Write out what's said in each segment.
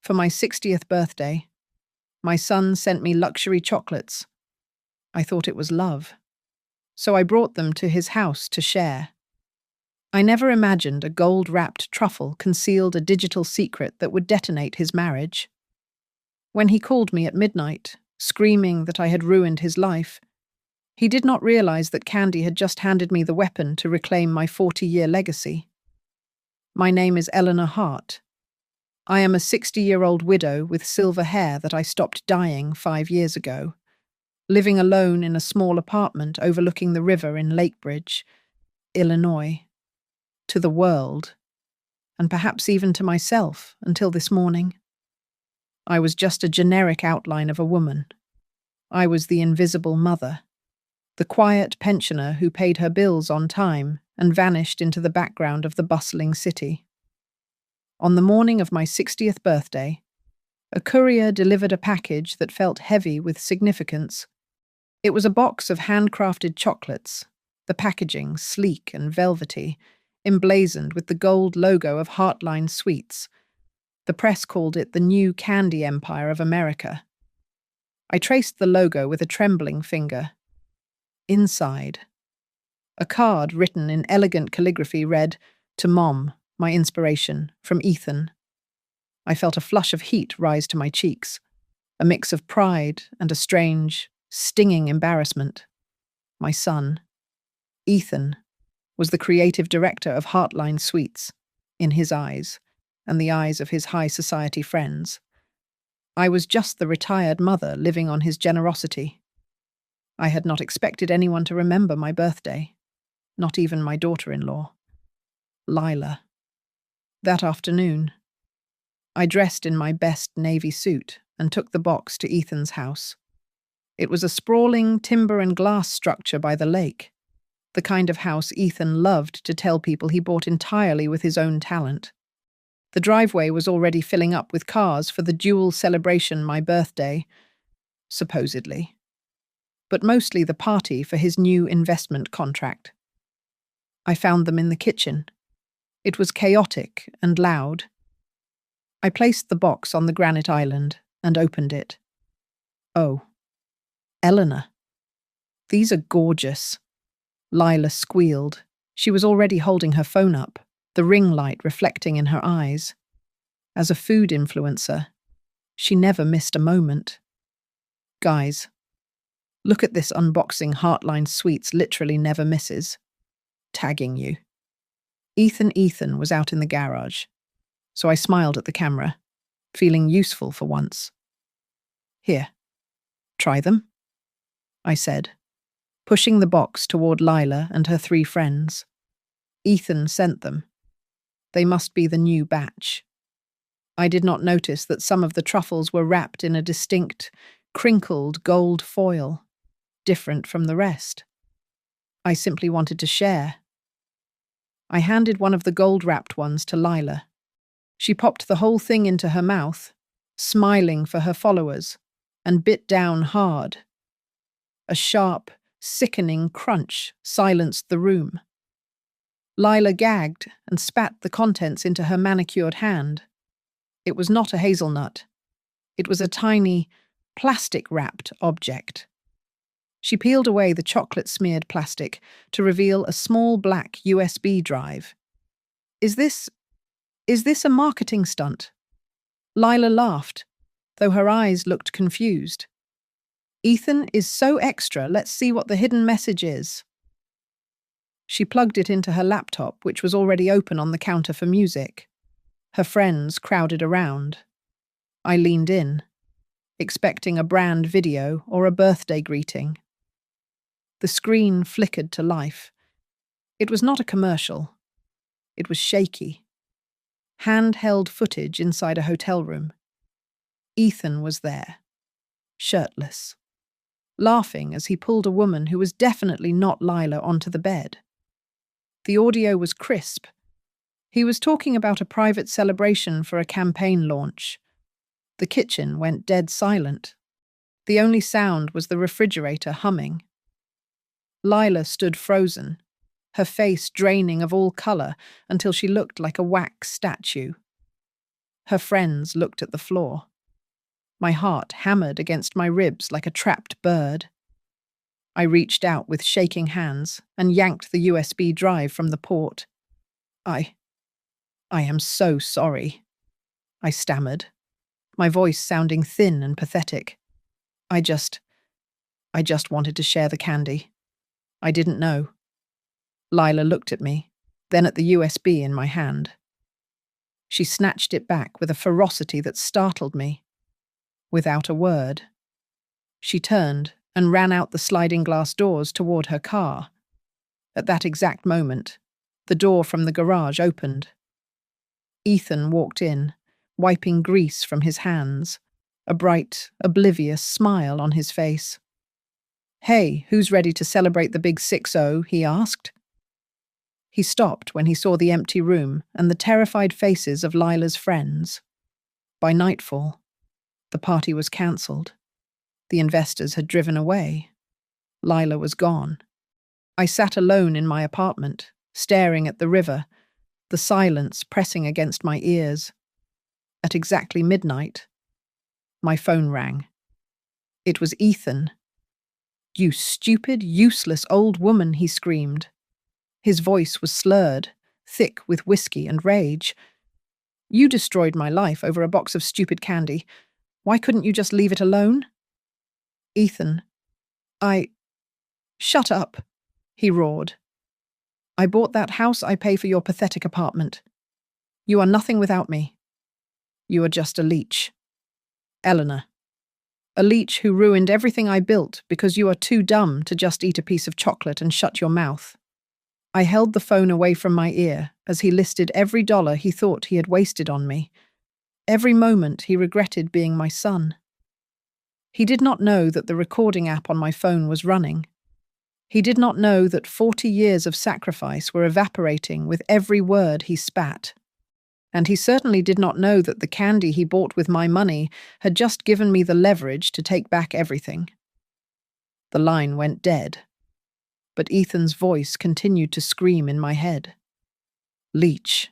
For my 60th birthday, my son sent me luxury chocolates. I thought it was love, so I brought them to his house to share. I never imagined a gold-wrapped truffle concealed a digital secret that would detonate his marriage. When he called me at midnight, screaming that I had ruined his life, he did not realize that Candy had just handed me the weapon to reclaim my 40-year legacy. My name is Eleanor Hart. I am a 60-year-old widow with silver hair that I stopped dyeing 5 years ago, living alone in a small apartment overlooking the river in Lakebridge, Illinois. To the world, and perhaps even to myself until this morning. I was just a generic outline of a woman. I was the invisible mother, the quiet pensioner who paid her bills on time and vanished into the background of the bustling city. On the morning of my 60th birthday, a courier delivered a package that felt heavy with significance. It was a box of handcrafted chocolates, the packaging sleek and velvety, emblazoned with the gold logo of Heartline Sweets. The press called it the new candy empire of America. I traced the logo with a trembling finger. Inside, a card written in elegant calligraphy read, "To Mom, my inspiration, from Ethan." I felt a flush of heat rise to my cheeks, a mix of pride and a strange, stinging embarrassment. My son, Ethan, was the creative director of Heartline Sweets, in his eyes, and the eyes of his high society friends. I was just the retired mother living on his generosity. I had not expected anyone to remember my birthday, not even my daughter-in-law, Lila. That afternoon, I dressed in my best navy suit and took the box to Ethan's house. It was a sprawling timber and glass structure by the lake, the kind of house Ethan loved to tell people he bought entirely with his own talent. The driveway was already filling up with cars for the dual celebration my birthday, supposedly, but mostly the party for his new investment contract. I found them in the kitchen. It was chaotic and loud. I placed the box on the granite island and opened it. Oh, Eleanor. These are gorgeous. Lila squealed. She was already holding her phone up, the ring light reflecting in her eyes. As a food influencer, she never missed a moment. Guys, look at this unboxing Heartline Sweets literally never misses. Tagging you. Ethan was out in the garage, so I smiled at the camera, feeling useful for once. Here, try them, I said, pushing the box toward Lila and her 3 friends. Ethan sent them. They must be the new batch. I did not notice that some of the truffles were wrapped in a distinct, crinkled gold foil, different from the rest. I simply wanted to share. I handed one of the gold-wrapped ones to Lila. She popped the whole thing into her mouth, smiling for her followers, and bit down hard. A sharp, sickening crunch silenced the room. Lila gagged and spat the contents into her manicured hand. It was not a hazelnut. It was a tiny, plastic-wrapped object. She peeled away the chocolate-smeared plastic to reveal a small black USB drive. Is this a marketing stunt? Lila laughed, though her eyes looked confused. Ethan is so extra, let's see what the hidden message is. She plugged it into her laptop, which was already open on the counter for music. Her friends crowded around. I leaned in, expecting a brand video or a birthday greeting. The screen flickered to life. It was not a commercial. It was shaky. Handheld footage inside a hotel room. Ethan was there, shirtless, laughing as he pulled a woman who was definitely not Lila onto the bed. The audio was crisp. He was talking about a private celebration for a campaign launch. The kitchen went dead silent. The only sound was the refrigerator humming. Lila stood frozen, her face draining of all color until she looked like a wax statue. Her friends looked at the floor. My heart hammered against my ribs like a trapped bird. I reached out with shaking hands and yanked the USB drive from the port. I am so sorry, I stammered, my voice sounding thin and pathetic. I just wanted to share the candy. I didn't know. Lila looked at me, then at the USB in my hand. She snatched it back with a ferocity that startled me. Without a word, she turned and ran out the sliding glass doors toward her car. At that exact moment, the door from the garage opened. Ethan walked in, wiping grease from his hands, a bright, oblivious smile on his face. "Hey, who's ready to celebrate the big 6-0?" he asked. He stopped when he saw the empty room and the terrified faces of Lila's friends. By nightfall, the party was cancelled. The investors had driven away. Lila was gone. I sat alone in my apartment, staring at the river, the silence pressing against my ears. At exactly midnight, my phone rang. It was Ethan. "You stupid, useless old woman," he screamed. His voice was slurred, thick with whiskey and rage. "You destroyed my life over a box of stupid candy. Why couldn't you just leave it alone?" "Ethan, Shut up," he roared. "I bought that house, I pay for your pathetic apartment. You are nothing without me. You are just a leech. Eleanor. A leech who ruined everything I built because you are too dumb to just eat a piece of chocolate and shut your mouth." I held the phone away from my ear as he listed every dollar he thought he had wasted on me, every moment he regretted being my son. He did not know that the recording app on my phone was running. He did not know that 40 years of sacrifice were evaporating with every word he spat. And he certainly did not know that the candy he bought with my money had just given me the leverage to take back everything. The line went dead, but Ethan's voice continued to scream in my head. Leech.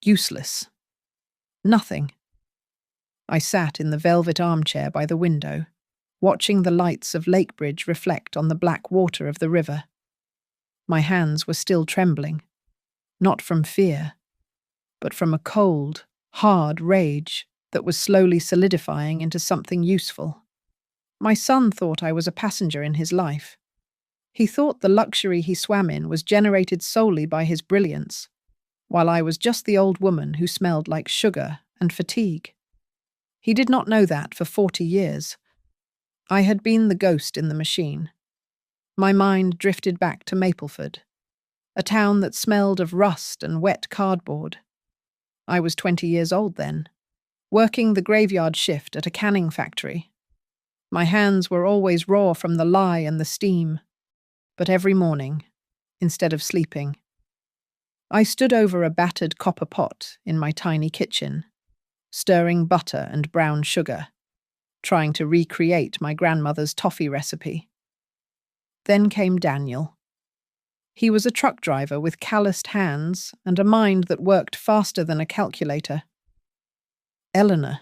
Useless. Nothing. I sat in the velvet armchair by the window, watching the lights of Lakebridge reflect on the black water of the river. My hands were still trembling, not from fear, but from a cold, hard rage that was slowly solidifying into something useful. My son thought I was a passenger in his life. He thought the luxury he swam in was generated solely by his brilliance, while I was just the old woman who smelled like sugar and fatigue. He did not know that for 40 years. I had been the ghost in the machine. My mind drifted back to Mapleford, a town that smelled of rust and wet cardboard. I was 20 years old then, working the graveyard shift at a canning factory. My hands were always raw from the lye and the steam, but every morning, instead of sleeping, I stood over a battered copper pot in my tiny kitchen, stirring butter and brown sugar, trying to recreate my grandmother's toffee recipe. Then came Daniel. He was a truck driver with calloused hands and a mind that worked faster than a calculator. "Eleanor,"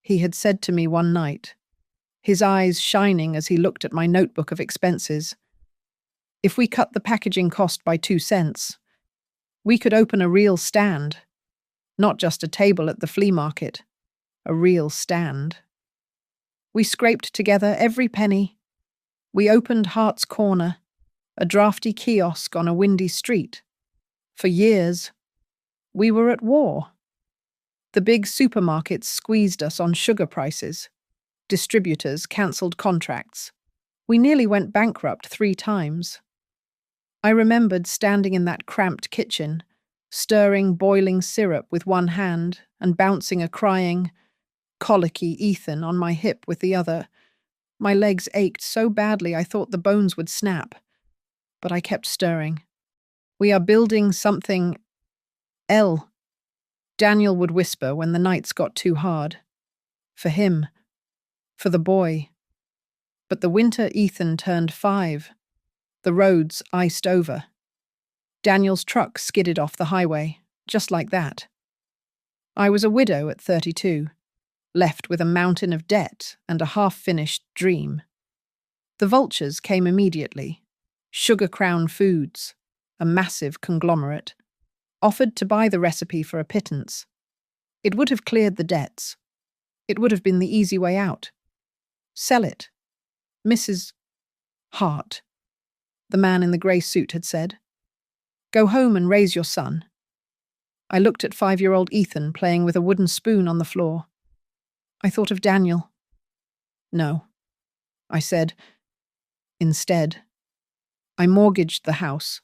he had said to me one night, his eyes shining as he looked at my notebook of expenses. "If we cut the packaging cost by 2 cents, we could open a real stand, not just a table at the flea market, a real stand." We scraped together every penny. We opened Hart's Corner, a drafty kiosk on a windy street. For years, we were at war. The big supermarkets squeezed us on sugar prices. Distributors cancelled contracts. We nearly went bankrupt 3 times. I remembered standing in that cramped kitchen, stirring boiling syrup with one hand and bouncing a crying, colicky Ethan on my hip with the other. My legs ached so badly I thought the bones would snap. But I kept stirring. "We are building something. L," Daniel would whisper when the nights got too hard. For him. For the boy. But the winter Ethan turned 5. The roads iced over. Daniel's truck skidded off the highway, just like that. I was a widow at 32, left with a mountain of debt and a half-finished dream. The vultures came immediately. Sugar Crown Foods, a massive conglomerate, offered to buy the recipe for a pittance. It would have cleared the debts. It would have been the easy way out. Sell it. Mrs. Hart, the man in the grey suit had said. Go home and raise your son. I looked at 5-year-old Ethan playing with a wooden spoon on the floor. I thought of Daniel. No, I said. Instead, I mortgaged the house.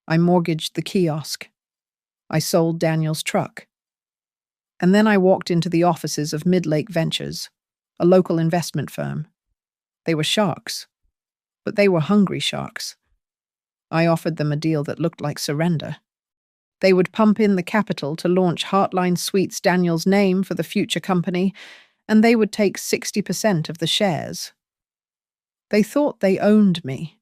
I mortgaged the kiosk. I sold Daniel's truck. And then I walked into the offices of Midlake Ventures, a local investment firm. They were sharks, but they were hungry sharks. I offered them a deal that looked like surrender. They would pump in the capital to launch Heartline Sweets Daniel's name for the future company, and they would take 60% of the shares. They thought they owned me.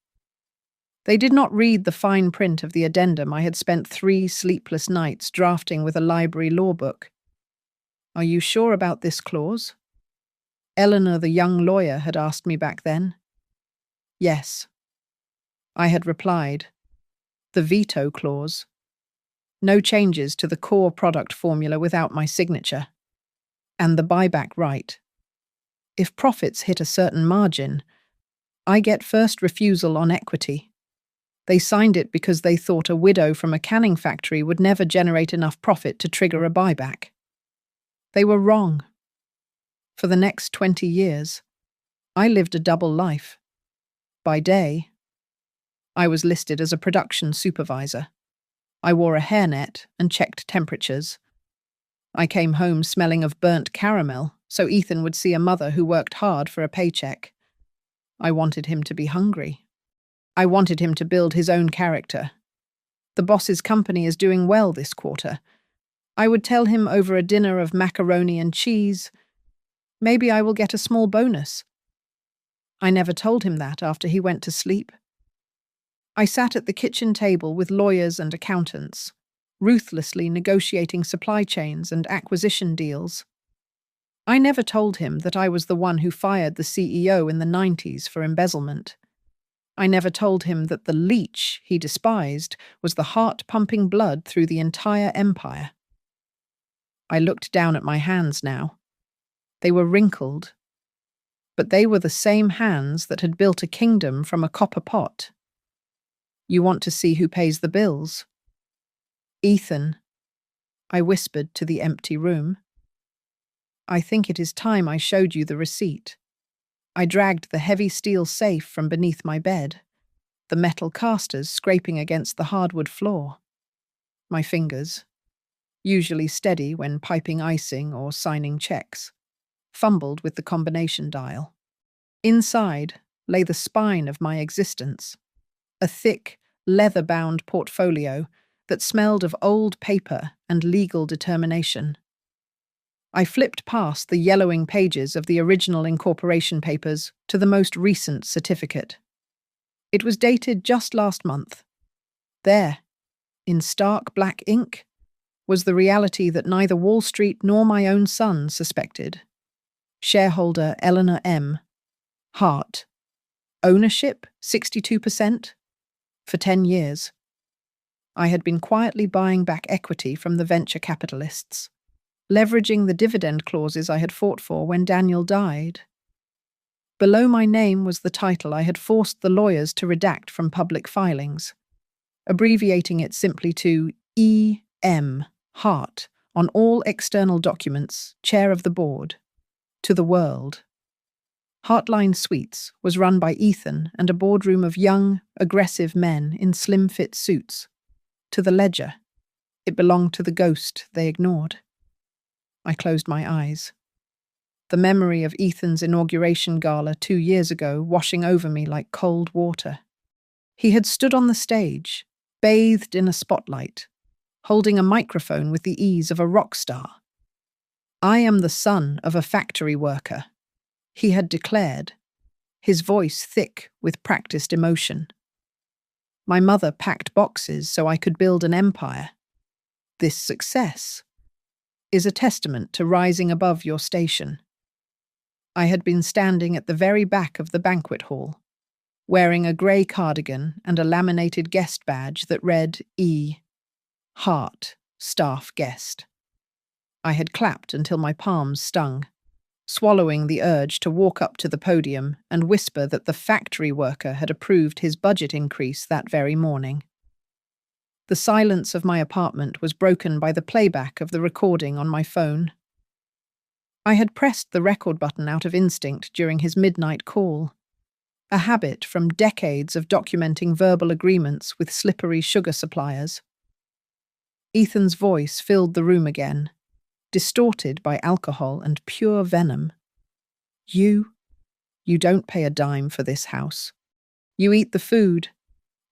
They did not read the fine print of the addendum I had spent 3 sleepless nights drafting with a library law book. Are you sure about this clause? Eleanor, the young lawyer, had asked me back then. Yes. I had replied. The veto clause. No changes to the core product formula without my signature. And the buyback right. If profits hit a certain margin, I get first refusal on equity. They signed it because they thought a widow from a canning factory would never generate enough profit to trigger a buyback. They were wrong. For the next 20 years, I lived a double life. By day, I was listed as a production supervisor. I wore a hairnet and checked temperatures. I came home smelling of burnt caramel, so Ethan would see a mother who worked hard for a paycheck. I wanted him to be hungry. I wanted him to build his own character. The boss's company is doing well this quarter. I would tell him over a dinner of macaroni and cheese, maybe I will get a small bonus. I never told him that after he went to sleep. I sat at the kitchen table with lawyers and accountants, ruthlessly negotiating supply chains and acquisition deals. I never told him that I was the one who fired the CEO in the 90s for embezzlement. I never told him that the leech he despised was the heart pumping blood through the entire empire. I looked down at my hands now. They were wrinkled, but they were the same hands that had built a kingdom from a copper pot. You want to see who pays the bills? Ethan, I whispered to the empty room. I think it is time I showed you the receipt. I dragged the heavy steel safe from beneath my bed, the metal casters scraping against the hardwood floor. My fingers, usually steady when piping icing or signing checks, fumbled with the combination dial. Inside lay the spine of my existence, a thick, leather-bound portfolio that smelled of old paper and legal determination. I flipped past the yellowing pages of the original incorporation papers to the most recent certificate. It was dated just last month. There, in stark black ink, was the reality that neither Wall Street nor my own son suspected. Shareholder Eleanor M. Hart. Ownership 62%. For 10 years. I had been quietly buying back equity from the venture capitalists, leveraging the dividend clauses I had fought for when Daniel died. Below my name was the title I had forced the lawyers to redact from public filings, abbreviating it simply to E.M. Hart on all external documents, chair of the board, to the world. Heartline Sweets was run by Ethan and a boardroom of young, aggressive men in slim-fit suits. To the ledger, it belonged to the ghost they ignored. I closed my eyes. The memory of Ethan's inauguration gala 2 years ago washing over me like cold water. He had stood on the stage, bathed in a spotlight, holding a microphone with the ease of a rock star. I am the son of a factory worker, he had declared, his voice thick with practiced emotion. My mother packed boxes so I could build an empire. This success, is a testament to rising above your station. I had been standing at the very back of the banquet hall, wearing a grey cardigan and a laminated guest badge that read E. Hart, Staff Guest. I had clapped until my palms stung, swallowing the urge to walk up to the podium and whisper that the factory worker had approved his budget increase that very morning. The silence of my apartment was broken by the playback of the recording on my phone. I had pressed the record button out of instinct during his midnight call, a habit from decades of documenting verbal agreements with slippery sugar suppliers. Ethan's voice filled the room again, distorted by alcohol and pure venom. You don't pay a dime for this house. You eat the food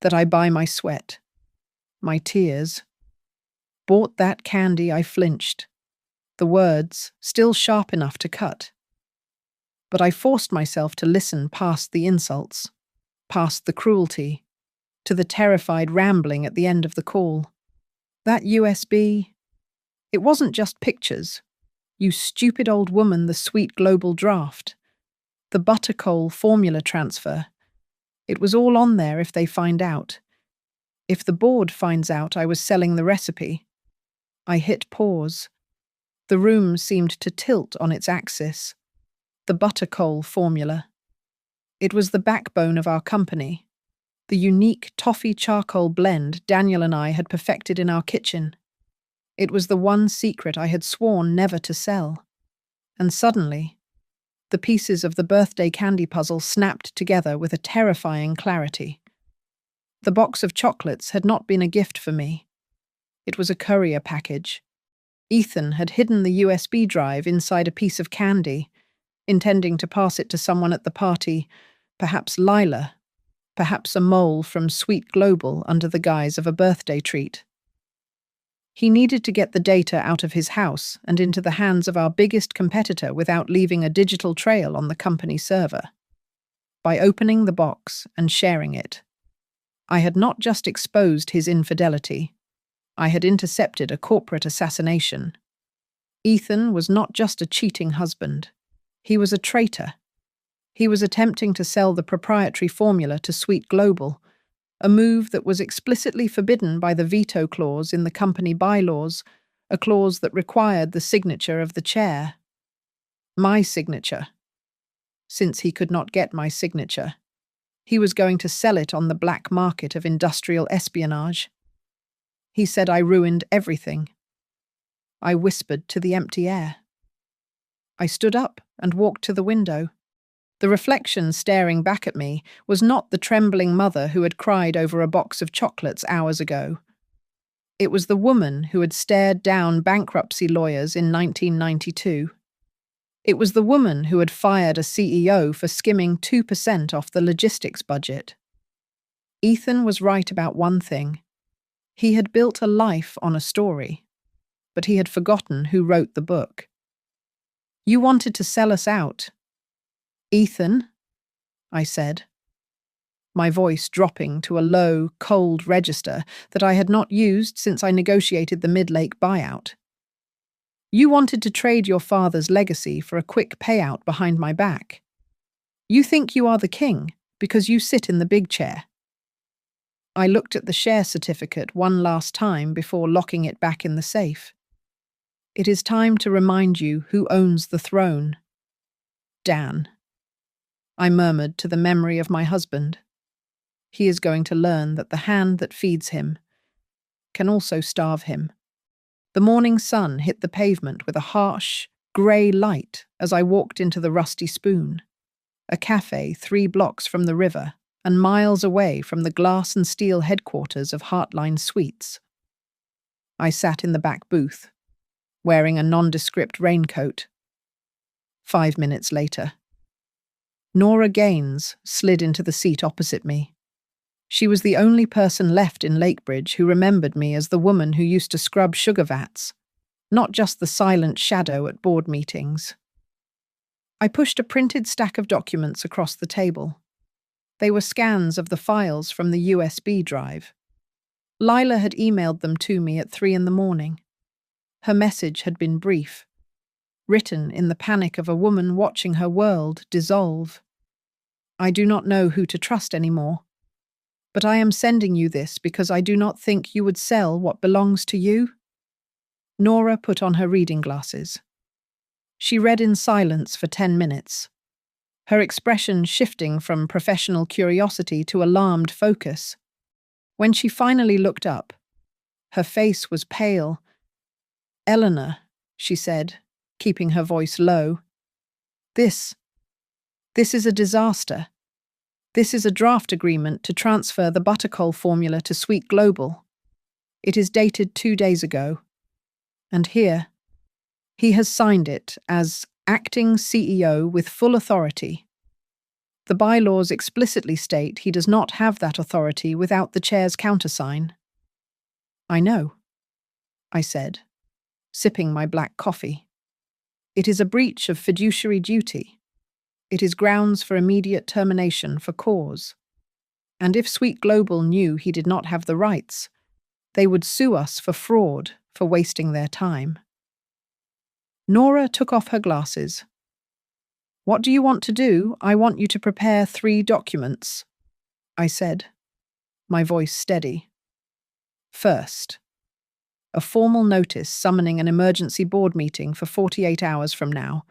that I buy my sweat, my tears. Bought that candy, I flinched, the words still sharp enough to cut. But I forced myself to listen past the insults, past the cruelty, to the terrified rambling at the end of the call. That USB, it wasn't just pictures. You stupid old woman, the sweet global draft. The buttercoal formula transfer. It was all on there if they find out. If the board finds out I was selling the recipe. I hit pause. The room seemed to tilt on its axis. The buttercoal formula. It was the backbone of our company. The unique toffee charcoal blend Daniel and I had perfected in our kitchen. It was the one secret I had sworn never to sell. And suddenly, the pieces of the birthday candy puzzle snapped together with a terrifying clarity. The box of chocolates had not been a gift for me. It was a courier package. Ethan had hidden the USB drive inside a piece of candy, intending to pass it to someone at the party, perhaps Lila, perhaps a mole from Sweet Global under the guise of a birthday treat. He needed to get the data out of his house and into the hands of our biggest competitor without leaving a digital trail on the company server. By opening the box and sharing it, I had not just exposed his infidelity, I had intercepted a corporate assassination. Ethan was not just a cheating husband, he was a traitor. He was attempting to sell the proprietary formula to Sweet Global, a move that was explicitly forbidden by the veto clause in the company bylaws, a clause that required the signature of the chair. My signature. Since he could not get my signature, he was going to sell it on the black market of industrial espionage. He said I ruined everything. I whispered to the empty air. I stood up and walked to the window. The reflection staring back at me was not the trembling mother who had cried over a box of chocolates hours ago. It was the woman who had stared down bankruptcy lawyers in 1992. It was the woman who had fired a CEO for skimming 2% off the logistics budget. Ethan was right about one thing. He had built a life on a story, but he had forgotten who wrote the book. You wanted to sell us out. Ethan, I said, my voice dropping to a low, cold register that I had not used since I negotiated the Mid-Lake buyout. You wanted to trade your father's legacy for a quick payout behind my back. You think you are the king because you sit in the big chair. I looked at the share certificate one last time before locking it back in the safe. It is time to remind you who owns the throne. Dan. I murmured to the memory of my husband. He is going to learn that the hand that feeds him can also starve him. The morning sun hit the pavement with a harsh, grey light as I walked into the Rusty Spoon, a cafe 3 blocks from the river and miles away from the glass and steel headquarters of Heartline Sweets. I sat in the back booth, wearing a nondescript raincoat. 5 minutes later, Nora Gaines slid into the seat opposite me. She was the only person left in Lakebridge who remembered me as the woman who used to scrub sugar vats, not just the silent shadow at board meetings. I pushed a printed stack of documents across the table. They were scans of the files from the USB drive. Lila had emailed them to me at 3 in the morning. Her message had been brief, written in the panic of a woman watching her world dissolve. I do not know who to trust anymore, but I am sending you this because I do not think you would sell what belongs to you. Nora put on her reading glasses. She read in silence for 10 minutes, her expression shifting from professional curiosity to alarmed focus. When she finally looked up, her face was pale. "Eleanor," she said, keeping her voice low, This is a disaster. This is a draft agreement to transfer the Buttercoal formula to Sweet Global. It is dated 2 days ago. And here, he has signed it as acting CEO with full authority. The bylaws explicitly state he does not have that authority without the chair's countersign. I know, I said, sipping my black coffee. It is a breach of fiduciary duty. It is grounds for immediate termination for cause. And if Sweet Global knew he did not have the rights, they would sue us for fraud for wasting their time. Nora took off her glasses. "What do you want to do? I want you to prepare 3 documents," I said, my voice steady. First, a formal notice summoning an emergency board meeting for 48 hours from now.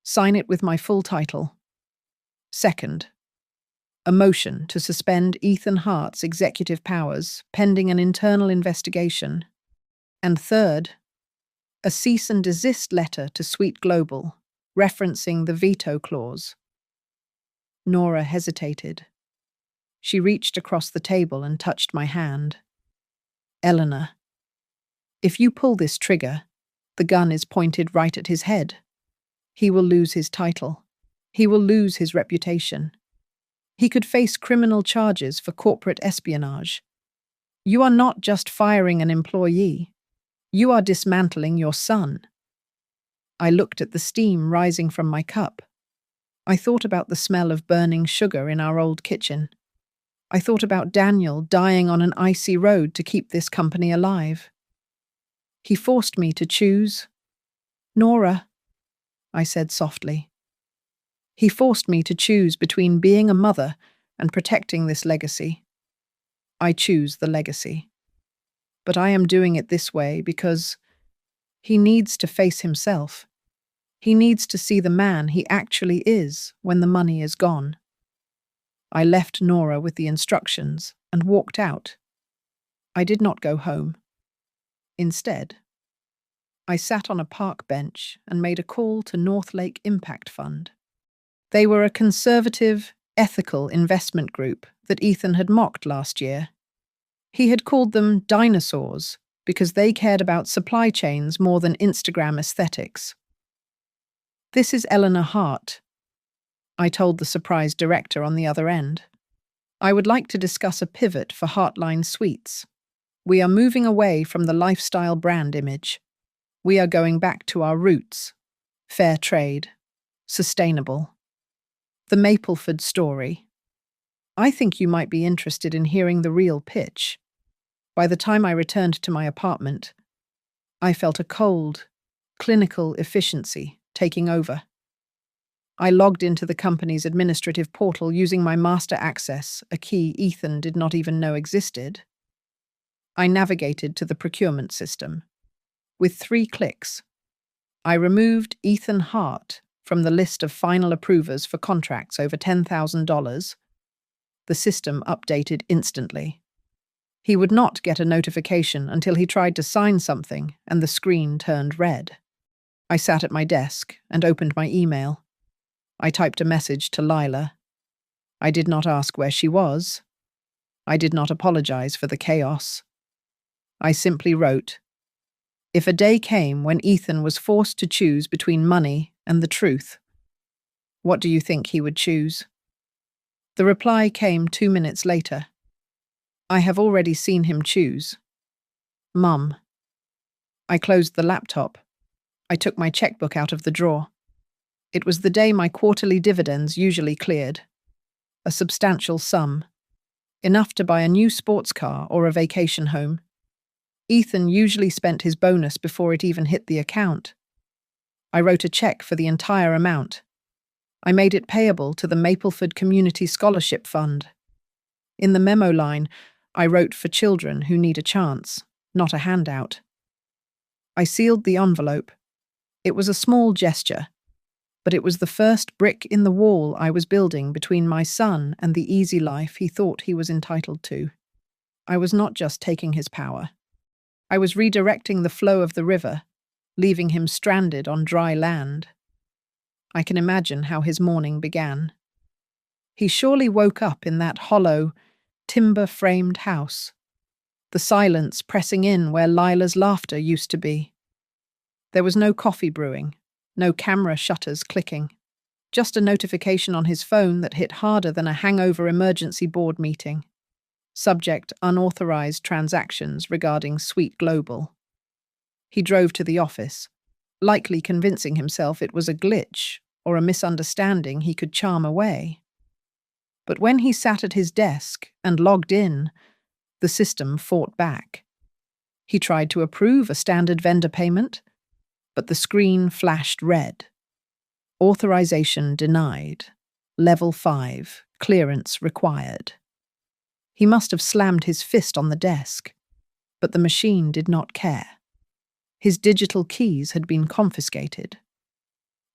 Sign it with my full title. Second, a motion to suspend Ethan Hart's executive powers pending an internal investigation. And third, a cease and desist letter to Sweet Global, referencing the veto clause. Nora hesitated. She reached across the table and touched my hand. "Eleanor, if you pull this trigger, the gun is pointed right at his head. He will lose his title. He will lose his reputation. He could face criminal charges for corporate espionage. You are not just firing an employee. You are dismantling your son." I looked at the steam rising from my cup. I thought about the smell of burning sugar in our old kitchen. I thought about Daniel dying on an icy road to keep this company alive. He forced me to choose. "Nora," I said softly. "He forced me to choose between being a mother and protecting this legacy. I choose the legacy. But I am doing it this way because he needs to face himself. He needs to see the man he actually is when the money is gone." I left Nora with the instructions and walked out. I did not go home. Instead, I sat on a park bench and made a call to North Lake Impact Fund. They were a conservative, ethical investment group that Ethan had mocked last year. He had called them dinosaurs because they cared about supply chains more than Instagram aesthetics. "This is Eleanor Hart," I told the surprised director on the other end. "I would like to discuss a pivot for Heartline Sweets. We are moving away from the lifestyle brand image. We are going back to our roots. Fair trade. Sustainable. The Mapleford story. I think you might be interested in hearing the real pitch." By the time I returned to my apartment, I felt a cold, clinical efficiency taking over. I logged into the company's administrative portal using my master access, a key Ethan did not even know existed. I navigated to the procurement system. With 3 clicks, I removed Ethan Hart from the list of final approvers for contracts over $10,000. The system updated instantly. He would not get a notification until he tried to sign something and the screen turned red. I sat at my desk and opened my email. I typed a message to Lila. I did not ask where she was. I did not apologize for the chaos. I simply wrote, "If a day came when Ethan was forced to choose between money and the truth, what do you think he would choose?" The reply came 2 minutes later. "I have already seen him choose. Mum." I closed the laptop. I took my checkbook out of the drawer. It was the day my quarterly dividends usually cleared. A substantial sum. Enough to buy a new sports car or a vacation home. Ethan usually spent his bonus before it even hit the account. I wrote a check for the entire amount. I made it payable to the Mapleford Community Scholarship Fund. In the memo line, I wrote for children who need a chance, not a handout. I sealed the envelope. It was a small gesture, but it was the first brick in the wall I was building between my son and the easy life he thought he was entitled to. I was not just taking his power. I was redirecting the flow of the river, leaving him stranded on dry land. I can imagine how his morning began. He surely woke up in that hollow, timber-framed house, the silence pressing in where Lila's laughter used to be. There was no coffee brewing, no camera shutters clicking, just a notification on his phone that hit harder than a hangover emergency board meeting. Subject: unauthorized transactions regarding Sweet Global. He drove to the office, likely convincing himself it was a glitch or a misunderstanding he could charm away. But when he sat at his desk and logged in, the system fought back. He tried to approve a standard vendor payment, but the screen flashed red. Authorization denied. Level 5. Clearance required. He must have slammed his fist on the desk, but the machine did not care. His digital keys had been confiscated.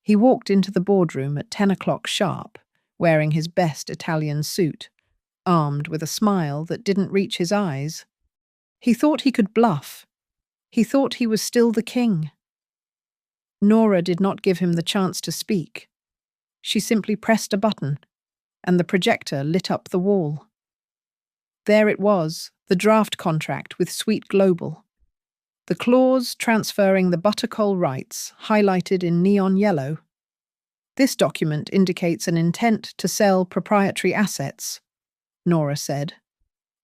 He walked into the boardroom at 10 o'clock sharp, wearing his best Italian suit, armed with a smile that didn't reach his eyes. He thought he could bluff. He thought he was still the king. Nora did not give him the chance to speak. She simply pressed a button, and the projector lit up the wall. There it was, the draft contract with Sweet Global. The clause transferring the Buttercoal rights highlighted in neon yellow. This document indicates an intent to sell proprietary assets, Nora said,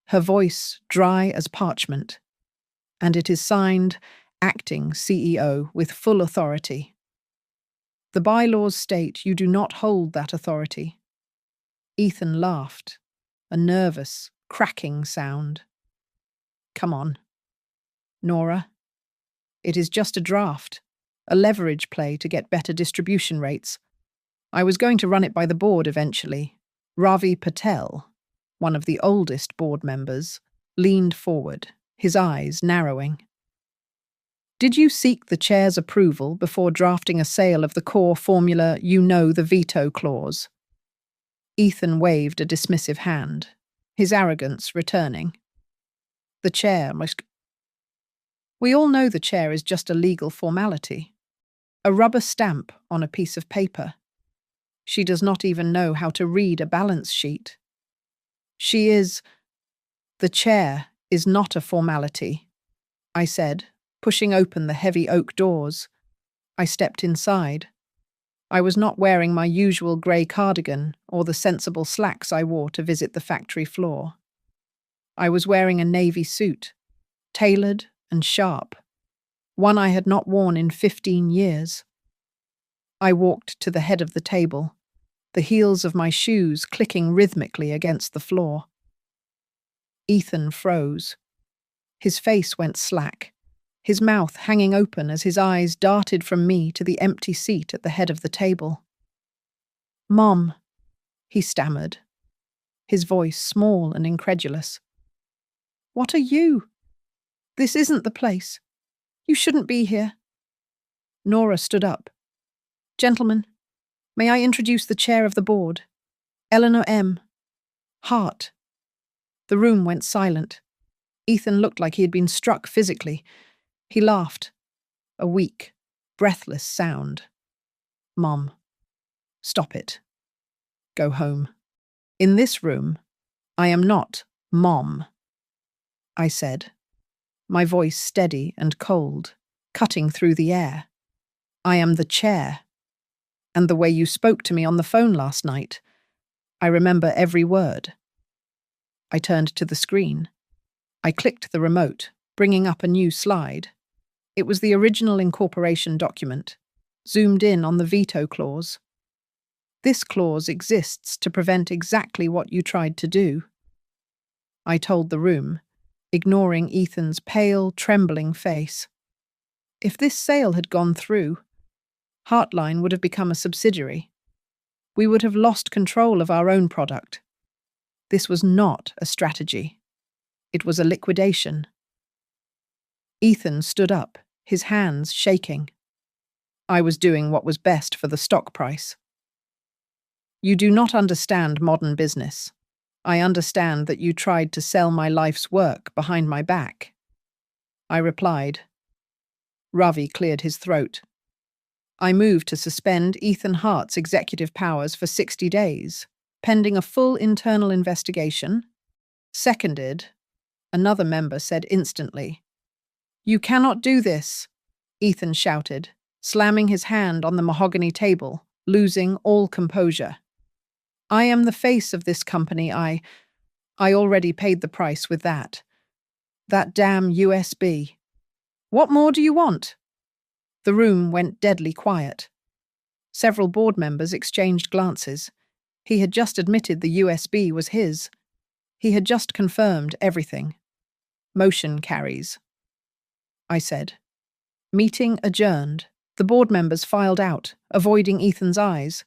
her voice dry as parchment. And it is signed Acting CEO with full authority. The bylaws state you do not hold that authority. Ethan laughed, a nervous, cracking sound. Come on, Nora. It is just a draft, a leverage play to get better distribution rates. I was going to run it by the board eventually. Ravi Patel, one of the oldest board members, leaned forward, his eyes narrowing. Did you seek the chair's approval before drafting a sale of the core formula, the veto clause? Ethan waved a dismissive hand, his arrogance returning. The chair must... We all know the chair is just a legal formality, a rubber stamp on a piece of paper. She does not even know how to read a balance sheet. The chair is not a formality, I said, pushing open the heavy oak doors. I stepped inside. I was not wearing my usual grey cardigan or the sensible slacks I wore to visit the factory floor. I was wearing a navy suit, tailored and sharp, one I had not worn in 15 years. I walked to the head of the table, the heels of my shoes clicking rhythmically against the floor. Ethan froze. His face went slack, his mouth hanging open as his eyes darted from me to the empty seat at the head of the table. Mom, he stammered, his voice small and incredulous. What are you? This isn't the place. You shouldn't be here. Nora stood up. Gentlemen, may I introduce the chair of the board, Eleanor M. Hart. The room went silent. Ethan looked like he had been struck physically. He laughed, a weak, breathless sound. Mom, stop it. Go home. In this room, I am not Mom, I said, my voice steady and cold, cutting through the air. I am the chair. And the way you spoke to me on the phone last night, I remember every word. I turned to the screen. I clicked the remote, bringing up a new slide. It was the original incorporation document, zoomed in on the veto clause. This clause exists to prevent exactly what you tried to do. I told the room, ignoring Ethan's pale, trembling face. If this sale had gone through, Heartline would have become a subsidiary. We would have lost control of our own product. This was not a strategy. It was a liquidation. Ethan stood up, his hands shaking. I was doing what was best for the stock price. You do not understand modern business. I understand that you tried to sell my life's work behind my back. I replied. Ravi cleared his throat. I moved to suspend Ethan Hart's executive powers for 60 days, pending a full internal investigation. Seconded, another member said instantly. You cannot do this, Ethan shouted, slamming his hand on the mahogany table, losing all composure. I am the face of this company. I already paid the price with that. That damn USB. What more do you want? The room went deadly quiet. Several board members exchanged glances. He had just admitted the USB was his. He had just confirmed everything. Motion carries. I said. Meeting adjourned. The board members filed out, avoiding Ethan's eyes.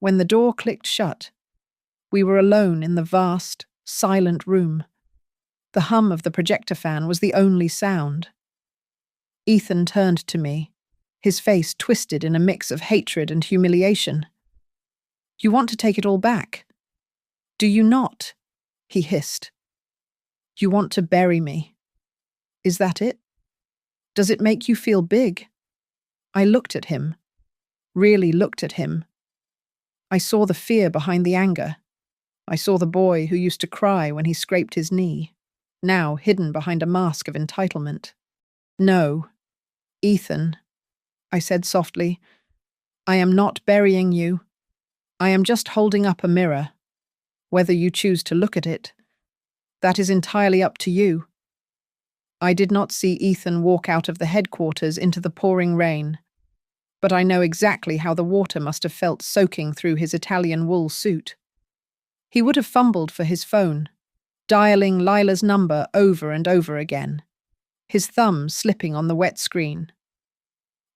When the door clicked shut, we were alone in the vast, silent room. The hum of the projector fan was the only sound. Ethan turned to me, his face twisted in a mix of hatred and humiliation. You want to take it all back? Do you not? He hissed. You want to bury me. Is that it? Does it make you feel big? I looked at him, really looked at him. I saw the fear behind the anger. I saw the boy who used to cry when he scraped his knee, now hidden behind a mask of entitlement. No, Ethan, I said softly, I am not burying you. I am just holding up a mirror. Whether you choose to look at it, that is entirely up to you. I did not see Ethan walk out of the headquarters into the pouring rain, but I know exactly how the water must have felt soaking through his Italian wool suit. He would have fumbled for his phone, dialing Lila's number over and over again, his thumb slipping on the wet screen.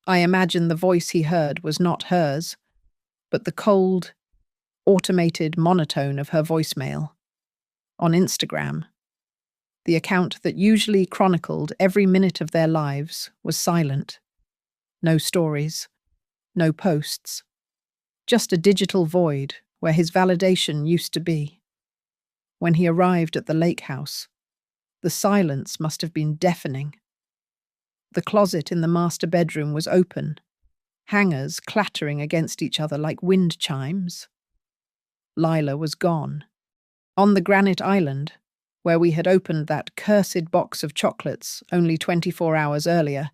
I imagine the voice he heard was not hers, but the cold, automated monotone of her voicemail. On Instagram, the account that usually chronicled every minute of their lives was silent. No stories, no posts, just a digital void where his validation used to be. When he arrived at the lake house, the silence must have been deafening. The closet in the master bedroom was open, hangers clattering against each other like wind chimes. Lila was gone. On the granite island, where we had opened that cursed box of chocolates only 24 hours earlier,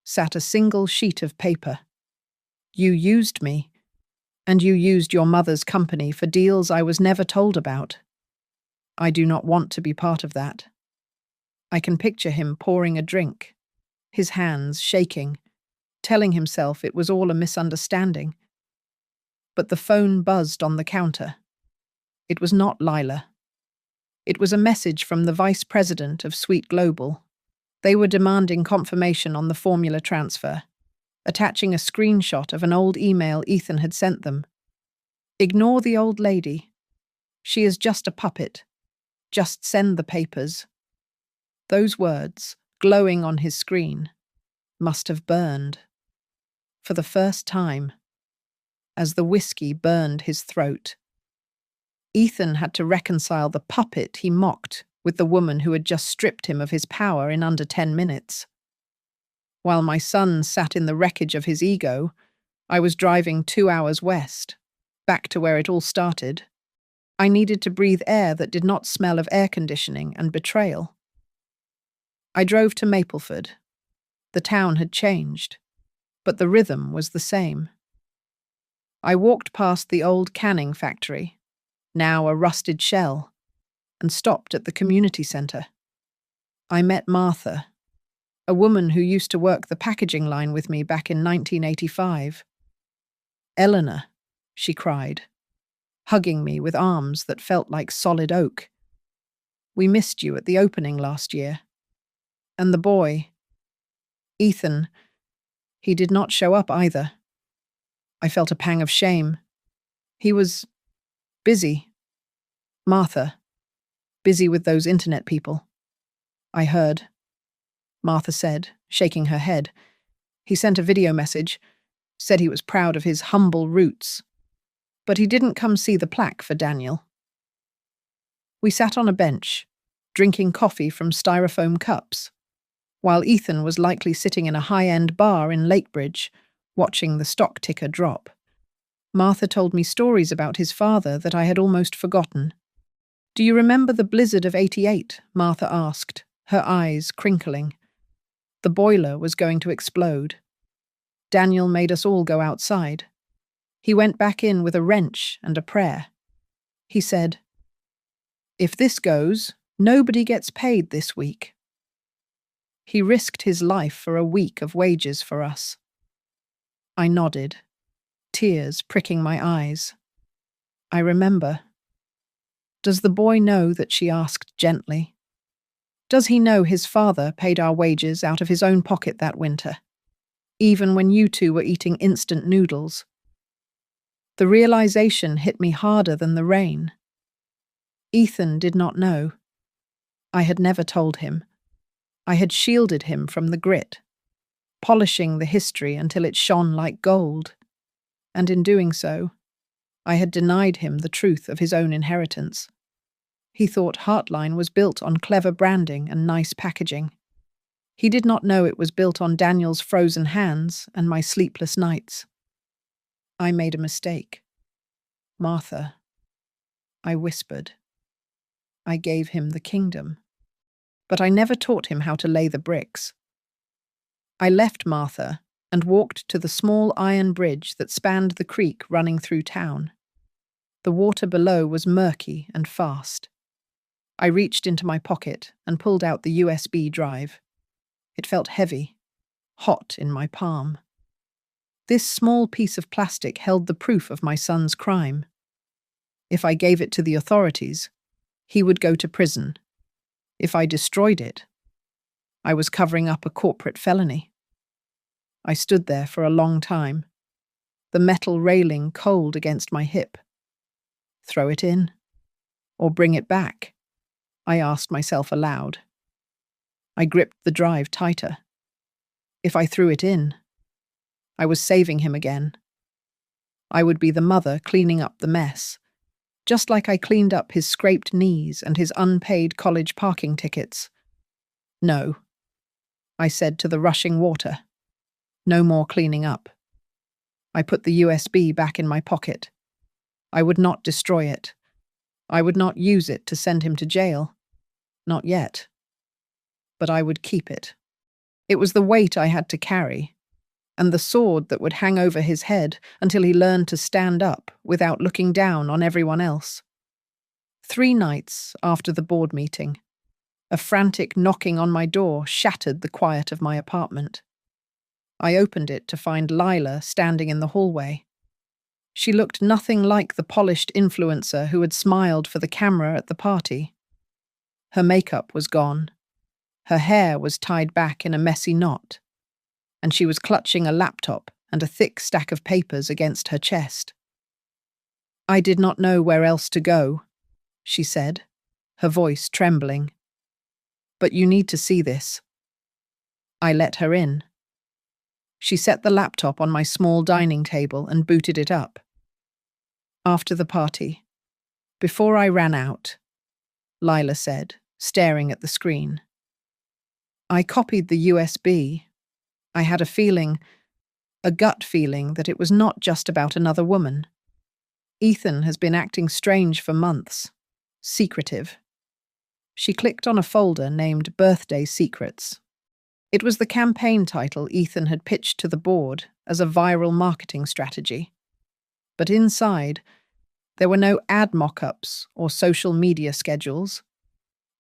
sat a single sheet of paper. You used me, and you used your mother's company for deals I was never told about. I do not want to be part of that. I can picture him pouring a drink, his hands shaking, telling himself it was all a misunderstanding. But the phone buzzed on the counter. It was not Lila. It was a message from the vice president of Sweet Global. They were demanding confirmation on the formula transfer, attaching a screenshot of an old email Ethan had sent them. Ignore the old lady. She is just a puppet. Just send the papers. Those words, glowing on his screen, must have burned. For the first time, as the whiskey burned his throat. Ethan had to reconcile the puppet he mocked with the woman who had just stripped him of his power in under 10 minutes. While my son sat in the wreckage of his ego, I was driving 2 hours west, back to where it all started. I needed to breathe air that did not smell of air conditioning and betrayal. I drove to Mapleford. The town had changed, but the rhythm was the same. I walked past the old canning factory, now a rusted shell, and stopped at the community centre. I met Martha, a woman who used to work the packaging line with me back in 1985. Eleanor, she cried, hugging me with arms that felt like solid oak. We missed you at the opening last year. And the boy, Ethan, he did not show up either. I felt a pang of shame. He was busy. Martha, busy with those internet people. I heard. Martha said, shaking her head. He sent a video message, said he was proud of his humble roots. But he didn't come see the plaque for Daniel. We sat on a bench, drinking coffee from styrofoam cups, while Ethan was likely sitting in a high-end bar in Lakebridge, watching the stock ticker drop. Martha told me stories about his father that I had almost forgotten. Do you remember the blizzard of '88? Martha asked, her eyes crinkling. The boiler was going to explode. Daniel made us all go outside. He went back in with a wrench and a prayer. He said, "If this goes, nobody gets paid this week." He risked his life for a week of wages for us. I nodded, tears pricking my eyes. I remember. Does the boy know that she asked gently? Does he know his father paid our wages out of his own pocket that winter, even when you two were eating instant noodles? The realization hit me harder than the rain. Ethan did not know. I had never told him. I had shielded him from the grit, polishing the history until it shone like gold. And in doing so, I had denied him the truth of his own inheritance. He thought Heartline was built on clever branding and nice packaging. He did not know it was built on Daniel's frozen hands and my sleepless nights. I made a mistake. Martha, I whispered. I gave him the kingdom. But I never taught him how to lay the bricks. I left Martha and walked to the small iron bridge that spanned the creek running through town. The water below was murky and fast. I reached into my pocket and pulled out the USB drive. It felt heavy, hot in my palm. This small piece of plastic held the proof of my son's crime. If I gave it to the authorities, he would go to prison. If I destroyed it, I was covering up a corporate felony. I stood there for a long time, the metal railing cold against my hip. Throw it in, or bring it back, I asked myself aloud. I gripped the drive tighter. If I threw it in, I was saving him again. I would be the mother cleaning up the mess, just like I cleaned up his scraped knees and his unpaid college parking tickets. No, I said to the rushing water. No more cleaning up. I put the USB back in my pocket. I would not destroy it. I would not use it to send him to jail. Not yet. But I would keep it. It was the weight I had to carry, and the sword that would hang over his head until he learned to stand up without looking down on everyone else. 3 nights after the board meeting, a frantic knocking on my door shattered the quiet of my apartment. I opened it to find Lila standing in the hallway. She looked nothing like the polished influencer who had smiled for the camera at the party. Her makeup was gone. Her hair was tied back in a messy knot, and she was clutching a laptop and a thick stack of papers against her chest. I did not know where else to go, she said, her voice trembling. But you need to see this. I let her in. She set the laptop on my small dining table and booted it up. After the party, before I ran out, Lila said, staring at the screen. I copied the USB. I had a gut feeling that it was not just about another woman. Ethan has been acting strange for months, secretive. She clicked on a folder named Birthday Secrets. It was the campaign title Ethan had pitched to the board as a viral marketing strategy. But inside, there were no ad mock-ups or social media schedules.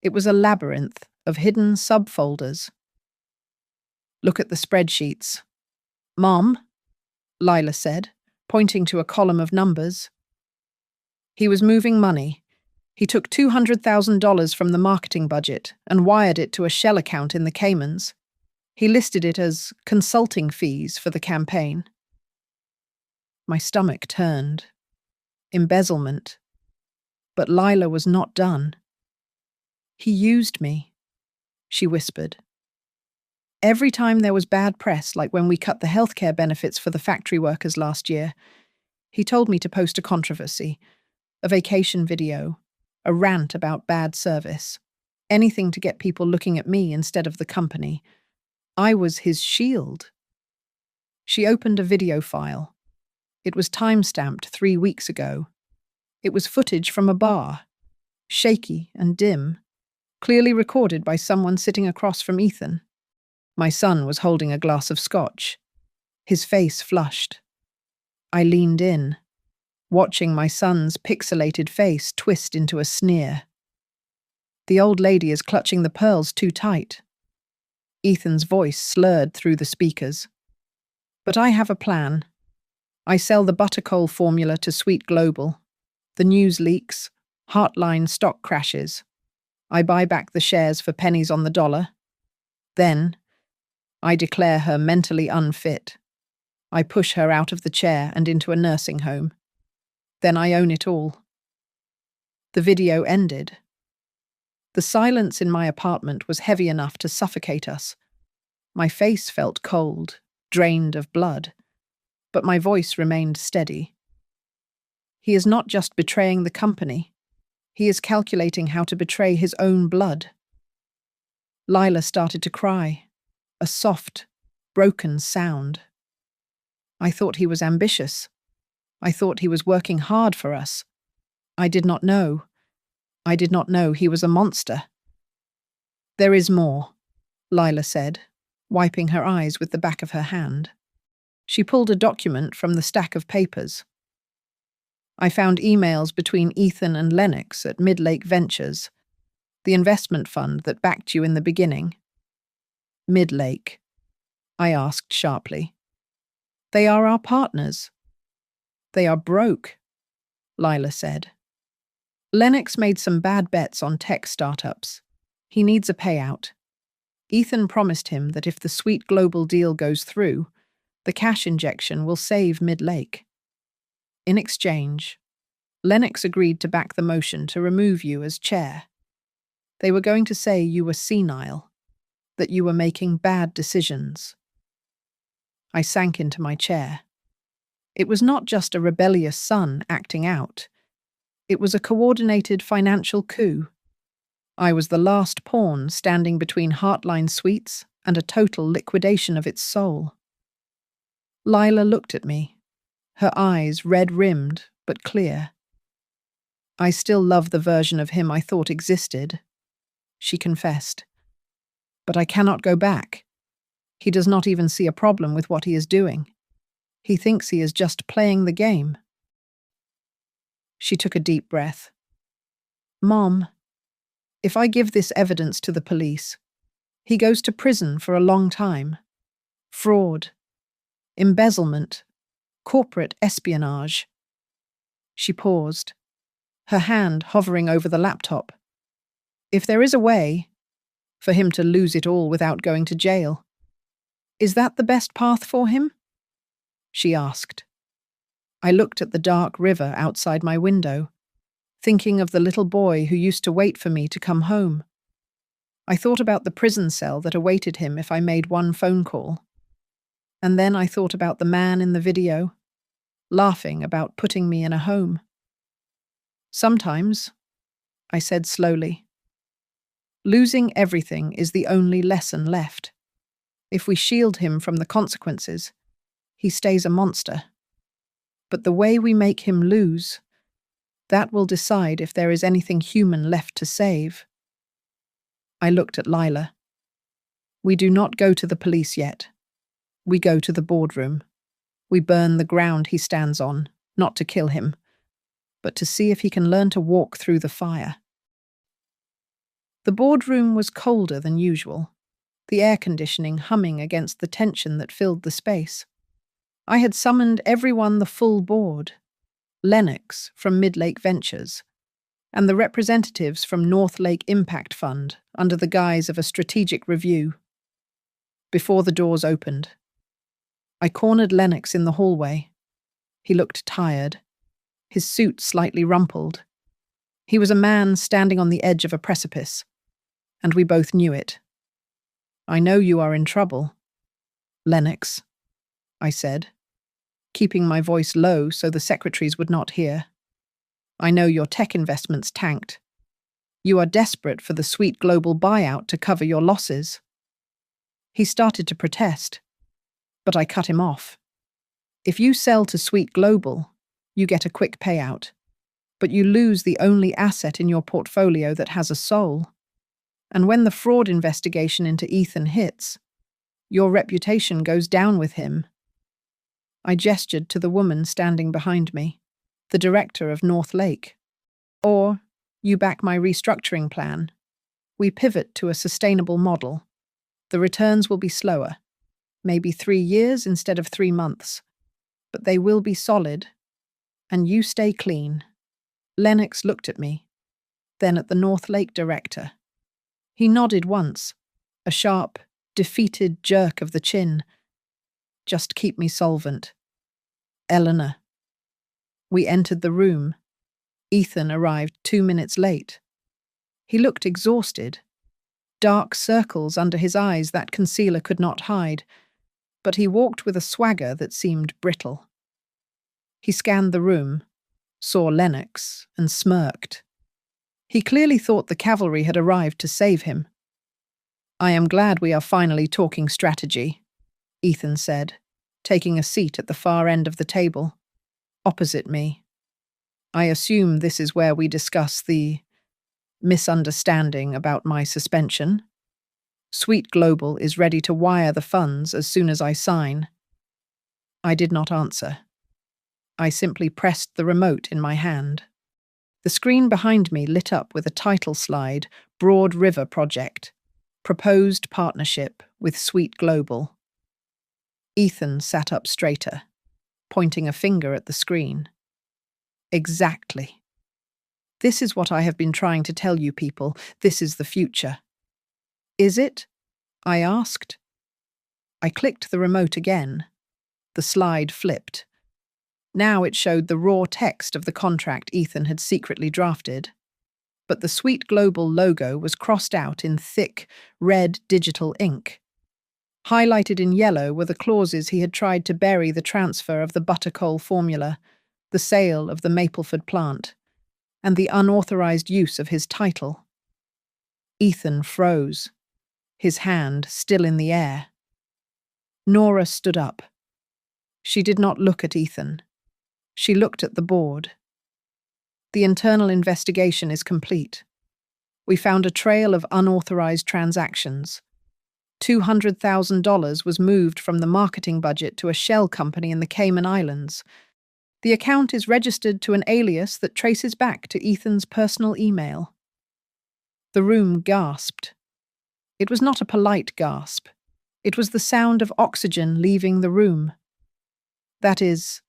It was a labyrinth of hidden subfolders. Look at the spreadsheets. Mom, Lila said, pointing to a column of numbers. He was moving money, He took $200,000 from the marketing budget and wired it to a shell account in the Caymans. He listed it as consulting fees for the campaign. My stomach turned. Embezzlement. But Lila was not done. He used me, she whispered. Every time there was bad press, like when we cut the healthcare benefits for the factory workers last year, he told me to post a controversy, a vacation video, a rant about bad service, anything to get people looking at me instead of the company. I was his shield. She opened a video file. It was time-stamped 3 weeks ago. It was footage from a bar, shaky and dim, clearly recorded by someone sitting across from Ethan. My son was holding a glass of scotch, his face flushed. I leaned in, watching my son's pixelated face twist into a sneer. The old lady is clutching the pearls too tight. Ethan's voice slurred through the speakers. But I have a plan. I sell the Buttercoal formula to Sweet Global. The news leaks, Heartline stock crashes. I buy back the shares for pennies on the dollar. Then, I declare her mentally unfit. I push her out of the chair and into a nursing home. Then I own it all. The video ended. The silence in my apartment was heavy enough to suffocate us. My face felt cold, drained of blood, but my voice remained steady. He is not just betraying the company. He is calculating how to betray his own blood. Lila started to cry, a soft, broken sound. I thought he was ambitious. I thought he was working hard for us. I did not know. I did not know he was a monster. There is more, Lila said, wiping her eyes with the back of her hand. She pulled a document from the stack of papers. I found emails between Ethan and Lennox at Midlake Ventures, the investment fund that backed you in the beginning. Midlake, I asked sharply. They are our partners. They are broke, Lila said. Lennox made some bad bets on tech startups. He needs a payout. Ethan promised him that if the Sweet Global deal goes through, the cash injection will save Midlake. In exchange, Lennox agreed to back the motion to remove you as chair. They were going to say you were senile, that you were making bad decisions. I sank into my chair. It was not just a rebellious son acting out. It was a coordinated financial coup. I was the last pawn standing between Heartline Sweets and a total liquidation of its soul. Lila looked at me, her eyes red-rimmed but clear. I still love the version of him I thought existed, she confessed. But I cannot go back. He does not even see a problem with what he is doing. He thinks he is just playing the game. She took a deep breath. Mom, if I give this evidence to the police, he goes to prison for a long time. Fraud, embezzlement, corporate espionage. She paused, her hand hovering over the laptop. If there is a way for him to lose it all without going to jail, is that the best path for him? She asked. I looked at the dark river outside my window, thinking of the little boy who used to wait for me to come home. I thought about the prison cell that awaited him if I made one phone call. And then I thought about the man in the video, laughing about putting me in a home. Sometimes, I said slowly, losing everything is the only lesson left. If we shield him from the consequences, he stays a monster. But the way we make him lose, that will decide if there is anything human left to save. I looked at Lila. We do not go to the police yet. We go to the boardroom. We burn the ground he stands on, not to kill him, but to see if he can learn to walk through the fire. The boardroom was colder than usual, the air conditioning humming against the tension that filled the space. I had summoned everyone the full board, Lennox from Midlake Ventures, and the representatives from North Lake Impact Fund under the guise of a strategic review. Before the doors opened, I cornered Lennox in the hallway. He looked tired, his suit slightly rumpled. He was a man standing on the edge of a precipice, and we both knew it. "I know you are in trouble, Lennox," I said, keeping my voice low so the secretaries would not hear. "I know your tech investments tanked. You are desperate for the sweet global buyout to cover your losses." He started to protest, but I cut him off. "If you sell to Sweet Global, you get a quick payout, but you lose the only asset in your portfolio that has a soul. And when the fraud investigation into Ethan hits, your reputation goes down with him." I gestured to the woman standing behind me, the director of North Lake. "Or, you back my restructuring plan. We pivot to a sustainable model. The returns will be slower, maybe 3 years instead of 3 months, but they will be solid. And you stay clean." Lennox looked at me, then at the North Lake director. He nodded once, a sharp, defeated jerk of the chin. "Just keep me solvent. Eleanor." We entered the room. Ethan arrived 2 minutes late. He looked exhausted, dark circles under his eyes that concealer could not hide, but he walked with a swagger that seemed brittle. He scanned the room, saw Lennox, and smirked. He clearly thought the cavalry had arrived to save him. "I am glad we are finally talking strategy," Ethan said, taking a seat at the far end of the table, opposite me. "I assume this is where we discuss the misunderstanding about my suspension. Sweet Global is ready to wire the funds as soon as I sign." I did not answer. I simply pressed the remote in my hand. The screen behind me lit up with a title slide, Broad River Project, Proposed Partnership with Sweet Global. Ethan sat up straighter, pointing a finger at the screen. "Exactly. This is what I have been trying to tell you people. This is the future." "Is it?" I asked. I clicked the remote again. The slide flipped. Now it showed the raw text of the contract Ethan had secretly drafted. But the Sweet Global logo was crossed out in thick, red digital ink. Highlighted in yellow were the clauses he had tried to bury: the transfer of the Buttercoal formula, the sale of the Mapleford plant, and the unauthorized use of his title. Ethan froze, his hand still in the air. Nora stood up. She did not look at Ethan. She looked at the board. "The internal investigation is complete. We found a trail of unauthorized transactions. $200,000 was moved from the marketing budget to a shell company in the Cayman Islands. The account is registered to an alias that traces back to Ethan's personal email." The room gasped. It was not a polite gasp. It was the sound of oxygen leaving the room. That is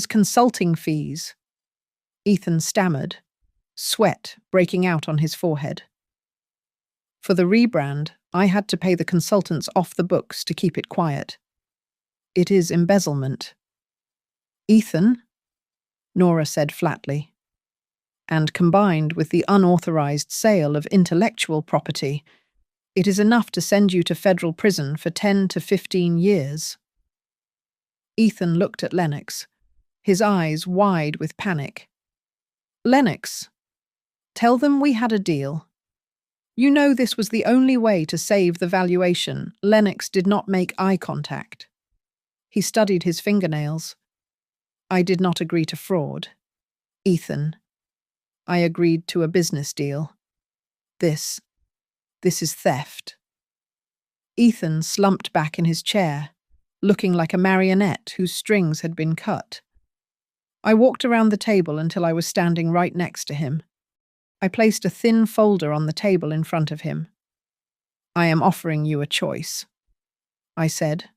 consulting fees," Ethan stammered, sweat breaking out on his forehead. "For the rebrand, I had to pay the consultants off the books to keep it quiet. It is embezzlement." "Ethan," Nora said flatly. "And combined with the unauthorized sale of intellectual property, it is enough to send you to federal prison for 10 to 15 years. Ethan looked at Lennox, his eyes wide with panic. "Lennox, tell them we had a deal. You know this was the only way to save the valuation." Lennox did not make eye contact. He studied his fingernails. "I did not agree to fraud, Ethan. I agreed to a business deal. This is theft." Ethan slumped back in his chair, looking like a marionette whose strings had been cut. I walked around the table until I was standing right next to him. I placed a thin folder on the table in front of him. "I am offering you a choice," I said.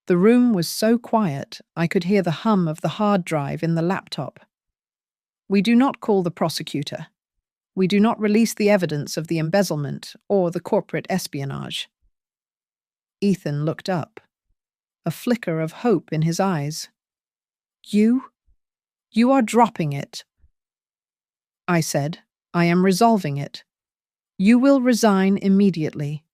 The room was so quiet I could hear the hum of the hard drive in the laptop. We do not call the prosecutor. We do not release the evidence of the embezzlement or the corporate espionage. Ethan looked up, a flicker of hope in his eyes. You? You are dropping it. I said, I am resolving it. You will resign immediately.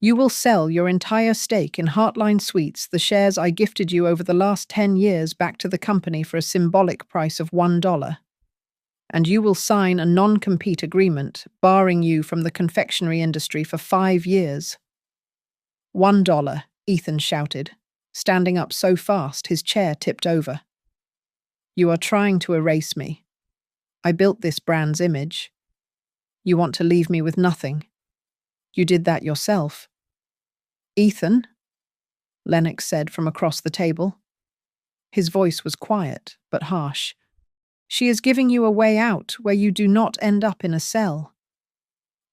You will sell your entire stake in Heartline Suites, the shares I gifted you over the last 10 years, back to the company for a symbolic price of $1. And you will sign a non-compete agreement barring you from the confectionery industry for 5 years. $1, Ethan shouted, standing up so fast his chair tipped over. You are trying to erase me. I built this brand's image. You want to leave me with nothing. You did that yourself. Ethan, Lennox said from across the table. His voice was quiet but harsh. She is giving you a way out where you do not end up in a cell.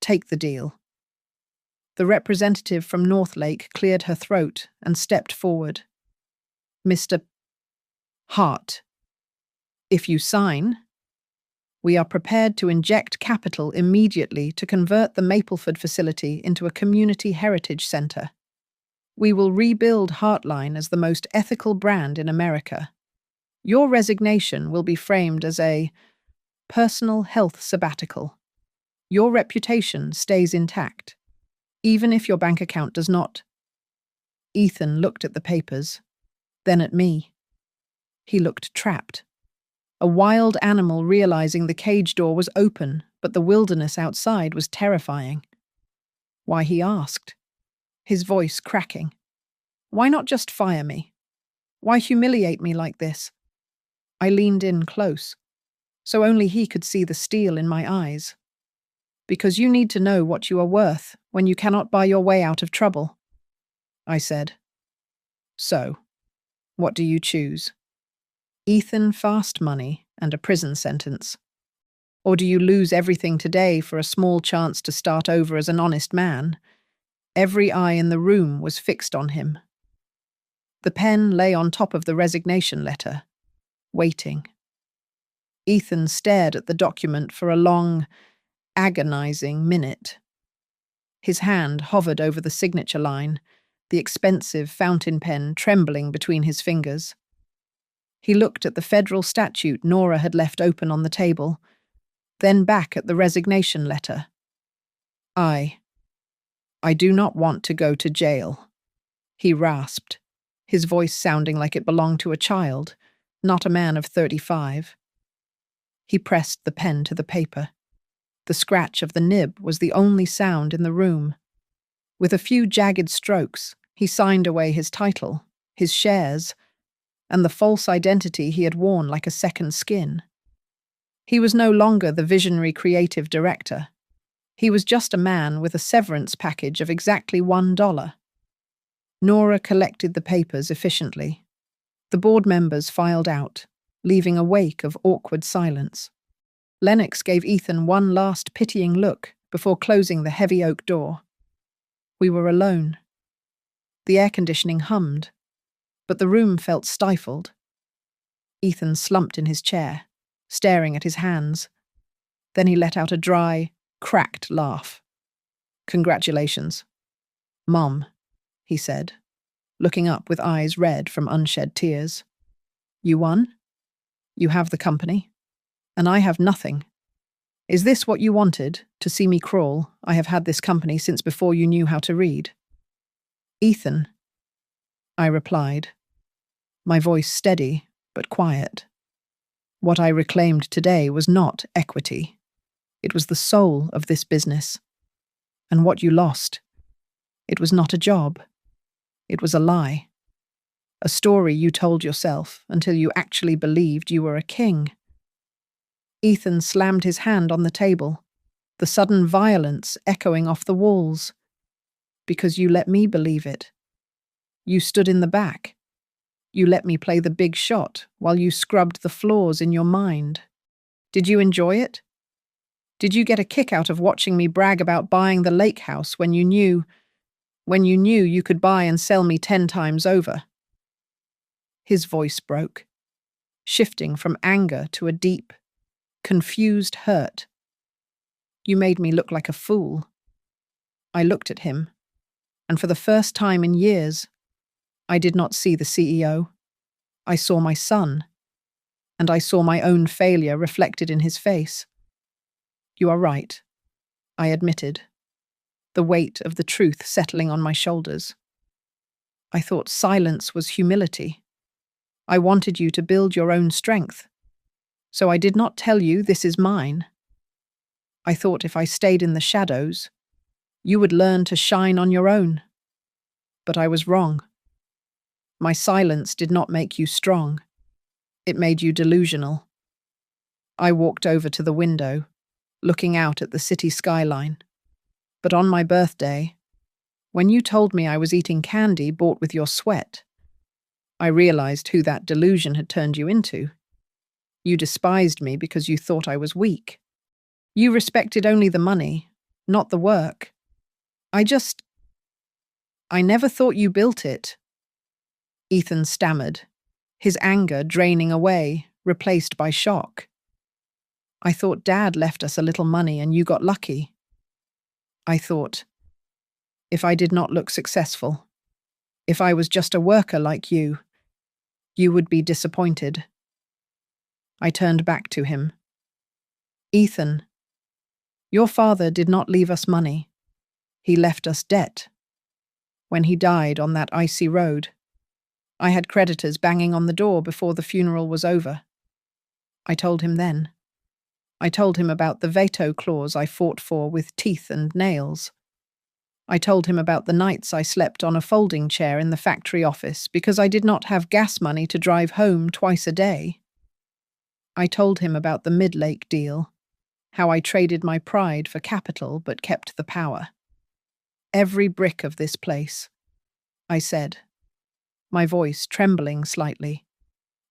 Take the deal. The representative from Northlake cleared her throat and stepped forward. Mr. Hart, if you sign, we are prepared to inject capital immediately to convert the Mapleford facility into a community heritage center. We will rebuild Heartline as the most ethical brand in America. Your resignation will be framed as a personal health sabbatical. Your reputation stays intact, even if your bank account does not. Ethan looked at the papers, then at me. He looked trapped. A wild animal realizing the cage door was open, but the wilderness outside was terrifying. Why, he asked, his voice cracking. Why not just fire me? Why humiliate me like this? I leaned in close, so only he could see the steel in my eyes. Because you need to know what you are worth when you cannot buy your way out of trouble, I said. So, what do you choose? Ethan, fast money and a prison sentence? Or do you lose everything today for a small chance to start over as an honest man? Every eye in the room was fixed on him. The pen lay on top of the resignation letter, waiting. Ethan stared at the document for a long, agonizing minute. His hand hovered over the signature line, the expensive fountain pen trembling between his fingers. He looked at the federal statute Nora had left open on the table, then back at the resignation letter. I do not want to go to jail, he rasped, his voice sounding like it belonged to a child, not a man of 35. He pressed the pen to the paper. The scratch of the nib was the only sound in the room. With a few jagged strokes, he signed away his title, his shares, and the false identity he had worn like a second skin. He was no longer the visionary creative director. He was just a man with a severance package of exactly $1. Nora collected the papers efficiently. The board members filed out, leaving a wake of awkward silence. Lennox gave Ethan one last pitying look before closing the heavy oak door. We were alone. The air conditioning hummed, but the room felt stifled. Ethan slumped in his chair, staring at his hands. Then he let out a dry, cracked laugh. Congratulations. Mom, he said, looking up with eyes red from unshed tears. You won? You have the company, and I have nothing. Is this what you wanted, to see me crawl? I have had this company since before you knew how to read. Ethan, I replied, my voice steady but quiet. What I reclaimed today was not equity. It was the soul of this business. And what you lost, it was not a job. It was a lie. A story you told yourself until you actually believed you were a king. Ethan slammed his hand on the table, the sudden violence echoing off the walls. Because you let me believe it. You stood in the back. You let me play the big shot while you scrubbed the flaws in your mind. Did you enjoy it? Did you get a kick out of watching me brag about buying the lake house when you knew you could buy and sell me 10 times over? His voice broke, shifting from anger to a deep, confused hurt. You made me look like a fool. I looked at him, and for the first time in years, I did not see the CEO. I saw my son, and I saw my own failure reflected in his face. You are right, I admitted, the weight of the truth settling on my shoulders. I thought silence was humility. I wanted you to build your own strength, so I did not tell you this is mine. I thought if I stayed in the shadows, you would learn to shine on your own. But I was wrong. My silence did not make you strong. It made you delusional. I walked over to the window, looking out at the city skyline. But on my birthday, when you told me I was eating candy bought with your sweat, I realized who that delusion had turned you into. You despised me because you thought I was weak. You respected only the money, not the work. I never thought you built it. Ethan stammered, his anger draining away, replaced by shock. I thought Dad left us a little money and you got lucky. I thought, if I did not look successful, if I was just a worker like you would be disappointed. I turned back to him. Ethan, your father did not leave us money. He left us debt. When he died on that icy road, I had creditors banging on the door before the funeral was over. I told him then. I told him about the veto clause I fought for with teeth and nails. I told him about the nights I slept on a folding chair in the factory office because I did not have gas money to drive home twice a day. I told him about the Midlake deal, how I traded my pride for capital but kept the power. Every brick of this place, I said, my voice trembling slightly,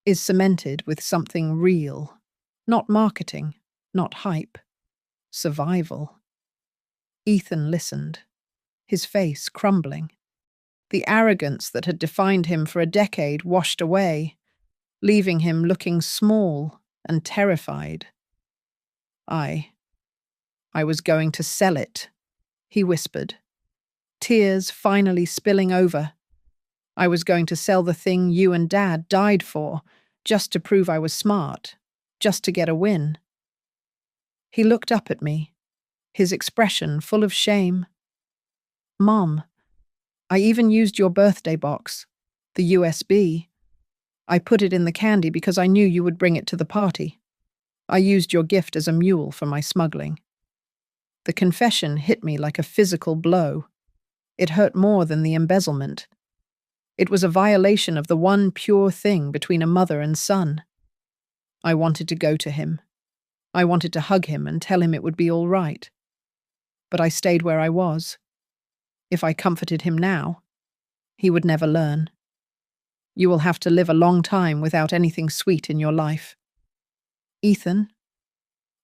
is cemented with something real, not marketing, not hype, survival. Ethan listened, his face crumbling. The arrogance that had defined him for a decade washed away, leaving him looking small and terrified. I was going to sell it, he whispered, tears finally spilling over. I was going to sell the thing you and Dad died for, just to prove I was smart, just to get a win. He looked up at me, his expression full of shame. Mom, I even used your birthday box, the USB. I put it in the candy because I knew you would bring it to the party. I used your gift as a mule for my smuggling. The confession hit me like a physical blow. It hurt more than the embezzlement. It was a violation of the one pure thing between a mother and son. I wanted to go to him. I wanted to hug him and tell him it would be all right. But I stayed where I was. If I comforted him now, he would never learn. You will have to live a long time without anything sweet in your life. Ethan,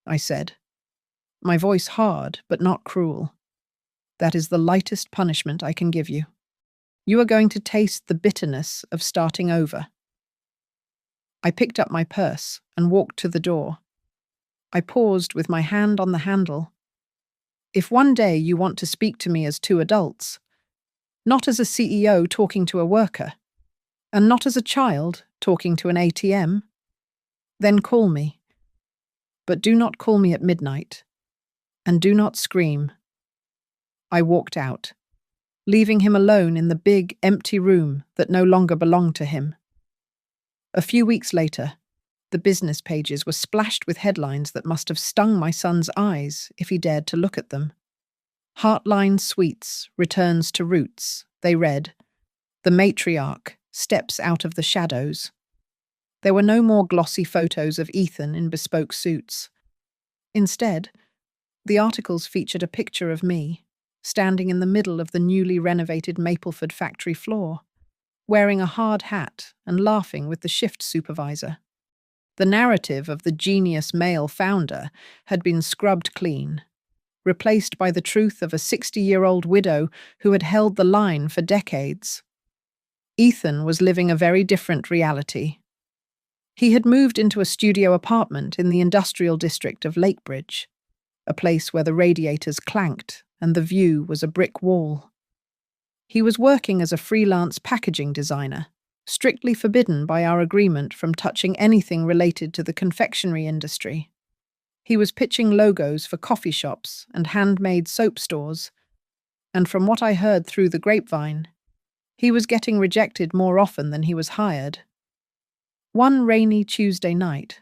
I said, my voice hard but not cruel. That is the lightest punishment I can give you. You are going to taste the bitterness of starting over. I picked up my purse and walked to the door. I paused with my hand on the handle. If one day you want to speak to me as two adults, not as a CEO talking to a worker, and not as a child talking to an ATM, then call me. But do not call me at midnight, and do not scream. I walked out, leaving him alone in the big, empty room that no longer belonged to him. A few weeks later, the business pages were splashed with headlines that must have stung my son's eyes if he dared to look at them. Heartline Sweets returns to roots, they read. The matriarch steps out of the shadows. There were no more glossy photos of Ethan in bespoke suits. Instead, the articles featured a picture of me, standing in the middle of the newly renovated Mapleford factory floor, wearing a hard hat and laughing with the shift supervisor. The narrative of the genius male founder had been scrubbed clean, replaced by the truth of a 60-year-old widow who had held the line for decades. Ethan was living a very different reality. He had moved into a studio apartment in the industrial district of Lakebridge, a place where the radiators clanked and the view was a brick wall. He was working as a freelance packaging designer, strictly forbidden by our agreement from touching anything related to the confectionery industry. He was pitching logos for coffee shops and handmade soap stores, and from what I heard through the grapevine, he was getting rejected more often than he was hired. One rainy Tuesday night,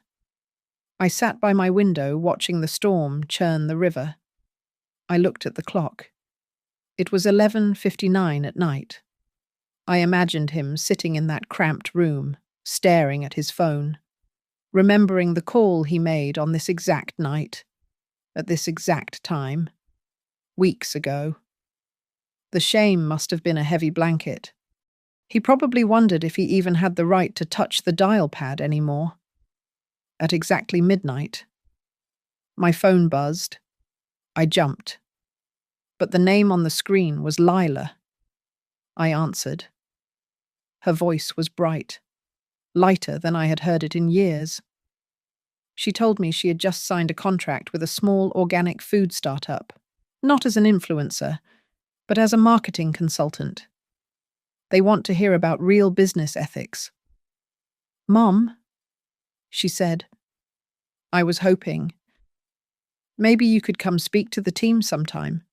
I sat by my window watching the storm churn the river. I looked at the clock. It was 11:59 at night. I imagined him sitting in that cramped room, staring at his phone, remembering the call he made on this exact night, at this exact time, weeks ago. The shame must have been a heavy blanket. He probably wondered if he even had the right to touch the dial pad anymore. At exactly midnight, my phone buzzed. I jumped. But the name on the screen was Lila. I answered. Her voice was bright, lighter than I had heard it in years. She told me she had just signed a contract with a small organic food startup, not as an influencer, but as a marketing consultant. They want to hear about real business ethics. "Mom," she said. I was hoping. "Maybe you could come speak to the team sometime."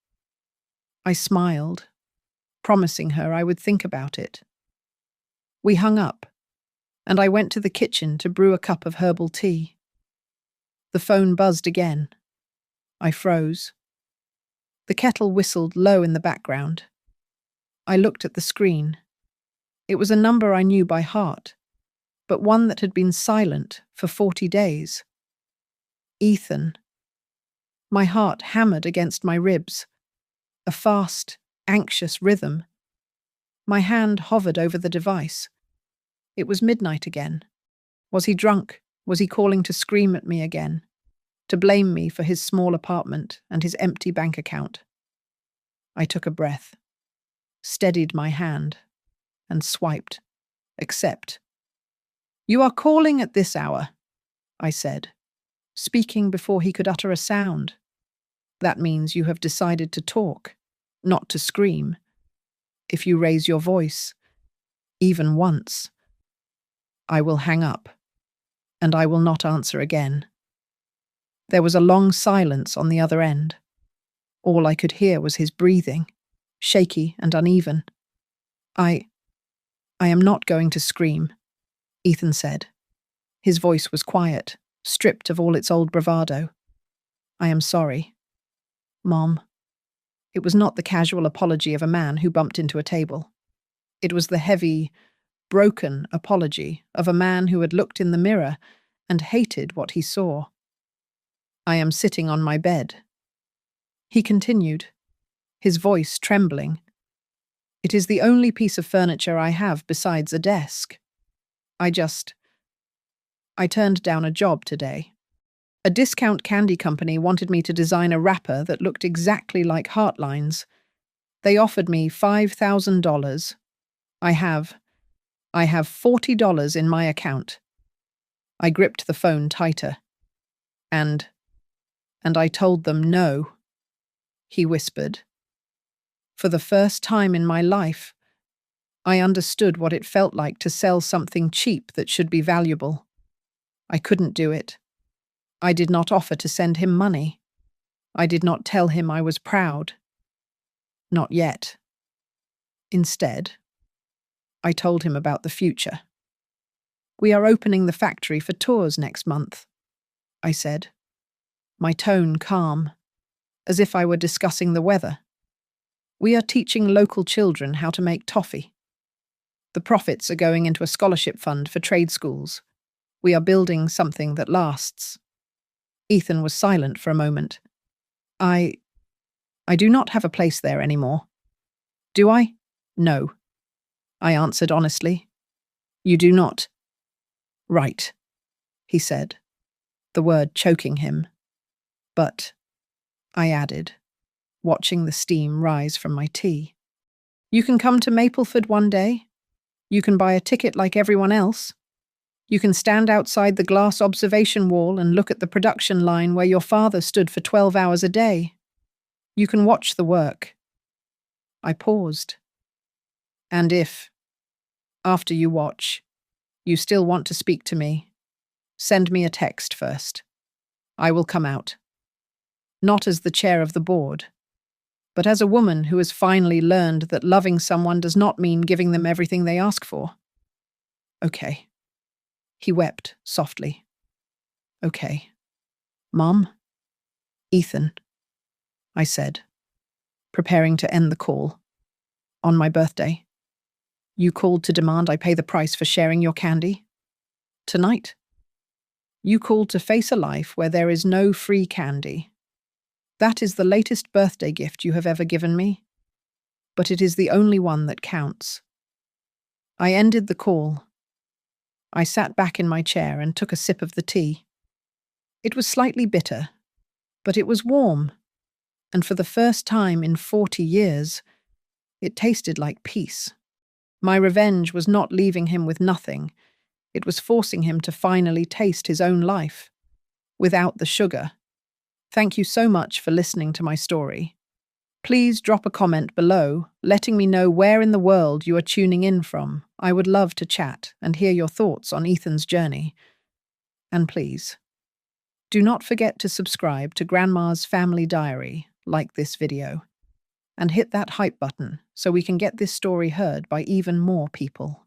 I smiled, promising her I would think about it. We hung up, and I went to the kitchen to brew a cup of herbal tea. The phone buzzed again. I froze. The kettle whistled low in the background. I looked at the screen. It was a number I knew by heart, but one that had been silent for 40 days. Ethan. My heart hammered against my ribs, a fast, anxious rhythm. My hand hovered over the device. It was midnight again. Was he drunk? Was he calling to scream at me again? To blame me for his small apartment and his empty bank account? I took a breath, steadied my hand, and swiped. Accept. "You are calling at this hour," I said, speaking before he could utter a sound. "That means you have decided to talk, not to scream. If you raise your voice, even once, I will hang up, and I will not answer again." There was a long silence on the other end. All I could hear was his breathing, shaky and uneven. I am not going to scream," Ethan said. His voice was quiet, stripped of all its old bravado. "I am sorry, Mom." It was not the casual apology of a man who bumped into a table. It was the heavy, broken apology of a man who had looked in the mirror and hated what he saw. "I am sitting on my bed," he continued, his voice trembling. "It is the only piece of furniture I have besides a desk. I turned down a job today. A discount candy company wanted me to design a wrapper that looked exactly like heartlines. They offered me $5,000. I have $40 in my account." I gripped the phone tighter. And I told them no," he whispered. For the first time in my life, I understood what it felt like to sell something cheap that should be valuable. I couldn't do it. I did not offer to send him money. I did not tell him I was proud. Not yet. Instead, I told him about the future. "We are opening the factory for tours next month," I said, my tone calm, as if I were discussing the weather. "We are teaching local children how to make toffee. The profits are going into a scholarship fund for trade schools. We are building something that lasts." Ethan was silent for a moment. I do not have a place there anymore." "Do I?" "No," I answered honestly. "You do not." "Right," he said, the word choking him. "But," I added, watching the steam rise from my tea, "you can come to Mapleford one day. You can buy a ticket like everyone else." You can stand outside the glass observation wall and look at the production line where your father stood for 12 hours a day. You can watch the work. I paused. And if, after you watch, you still want to speak to me, send me a text first. I will come out. Not as the chair of the board, but as a woman who has finally learned that loving someone does not mean giving them everything they ask for. Okay. He wept softly. Okay. Mom? Ethan, I said, preparing to end the call. On my birthday. You called to demand I pay the price for sharing your candy? Tonight? You called to face a life where there is no free candy. That is the latest birthday gift you have ever given me, but it is the only one that counts. I ended the call. I sat back in my chair and took a sip of the tea. It was slightly bitter, but it was warm, and for the first time in 40 years, it tasted like peace. My revenge was not leaving him with nothing. It was forcing him to finally taste his own life, without the sugar. Thank you so much for listening to my story. Please drop a comment below, letting me know where in the world you are tuning in from. I would love to chat and hear your thoughts on Ethan's journey. And please, do not forget to subscribe to Grandma's Family Diary, like this video, and hit that hype button so we can get this story heard by even more people.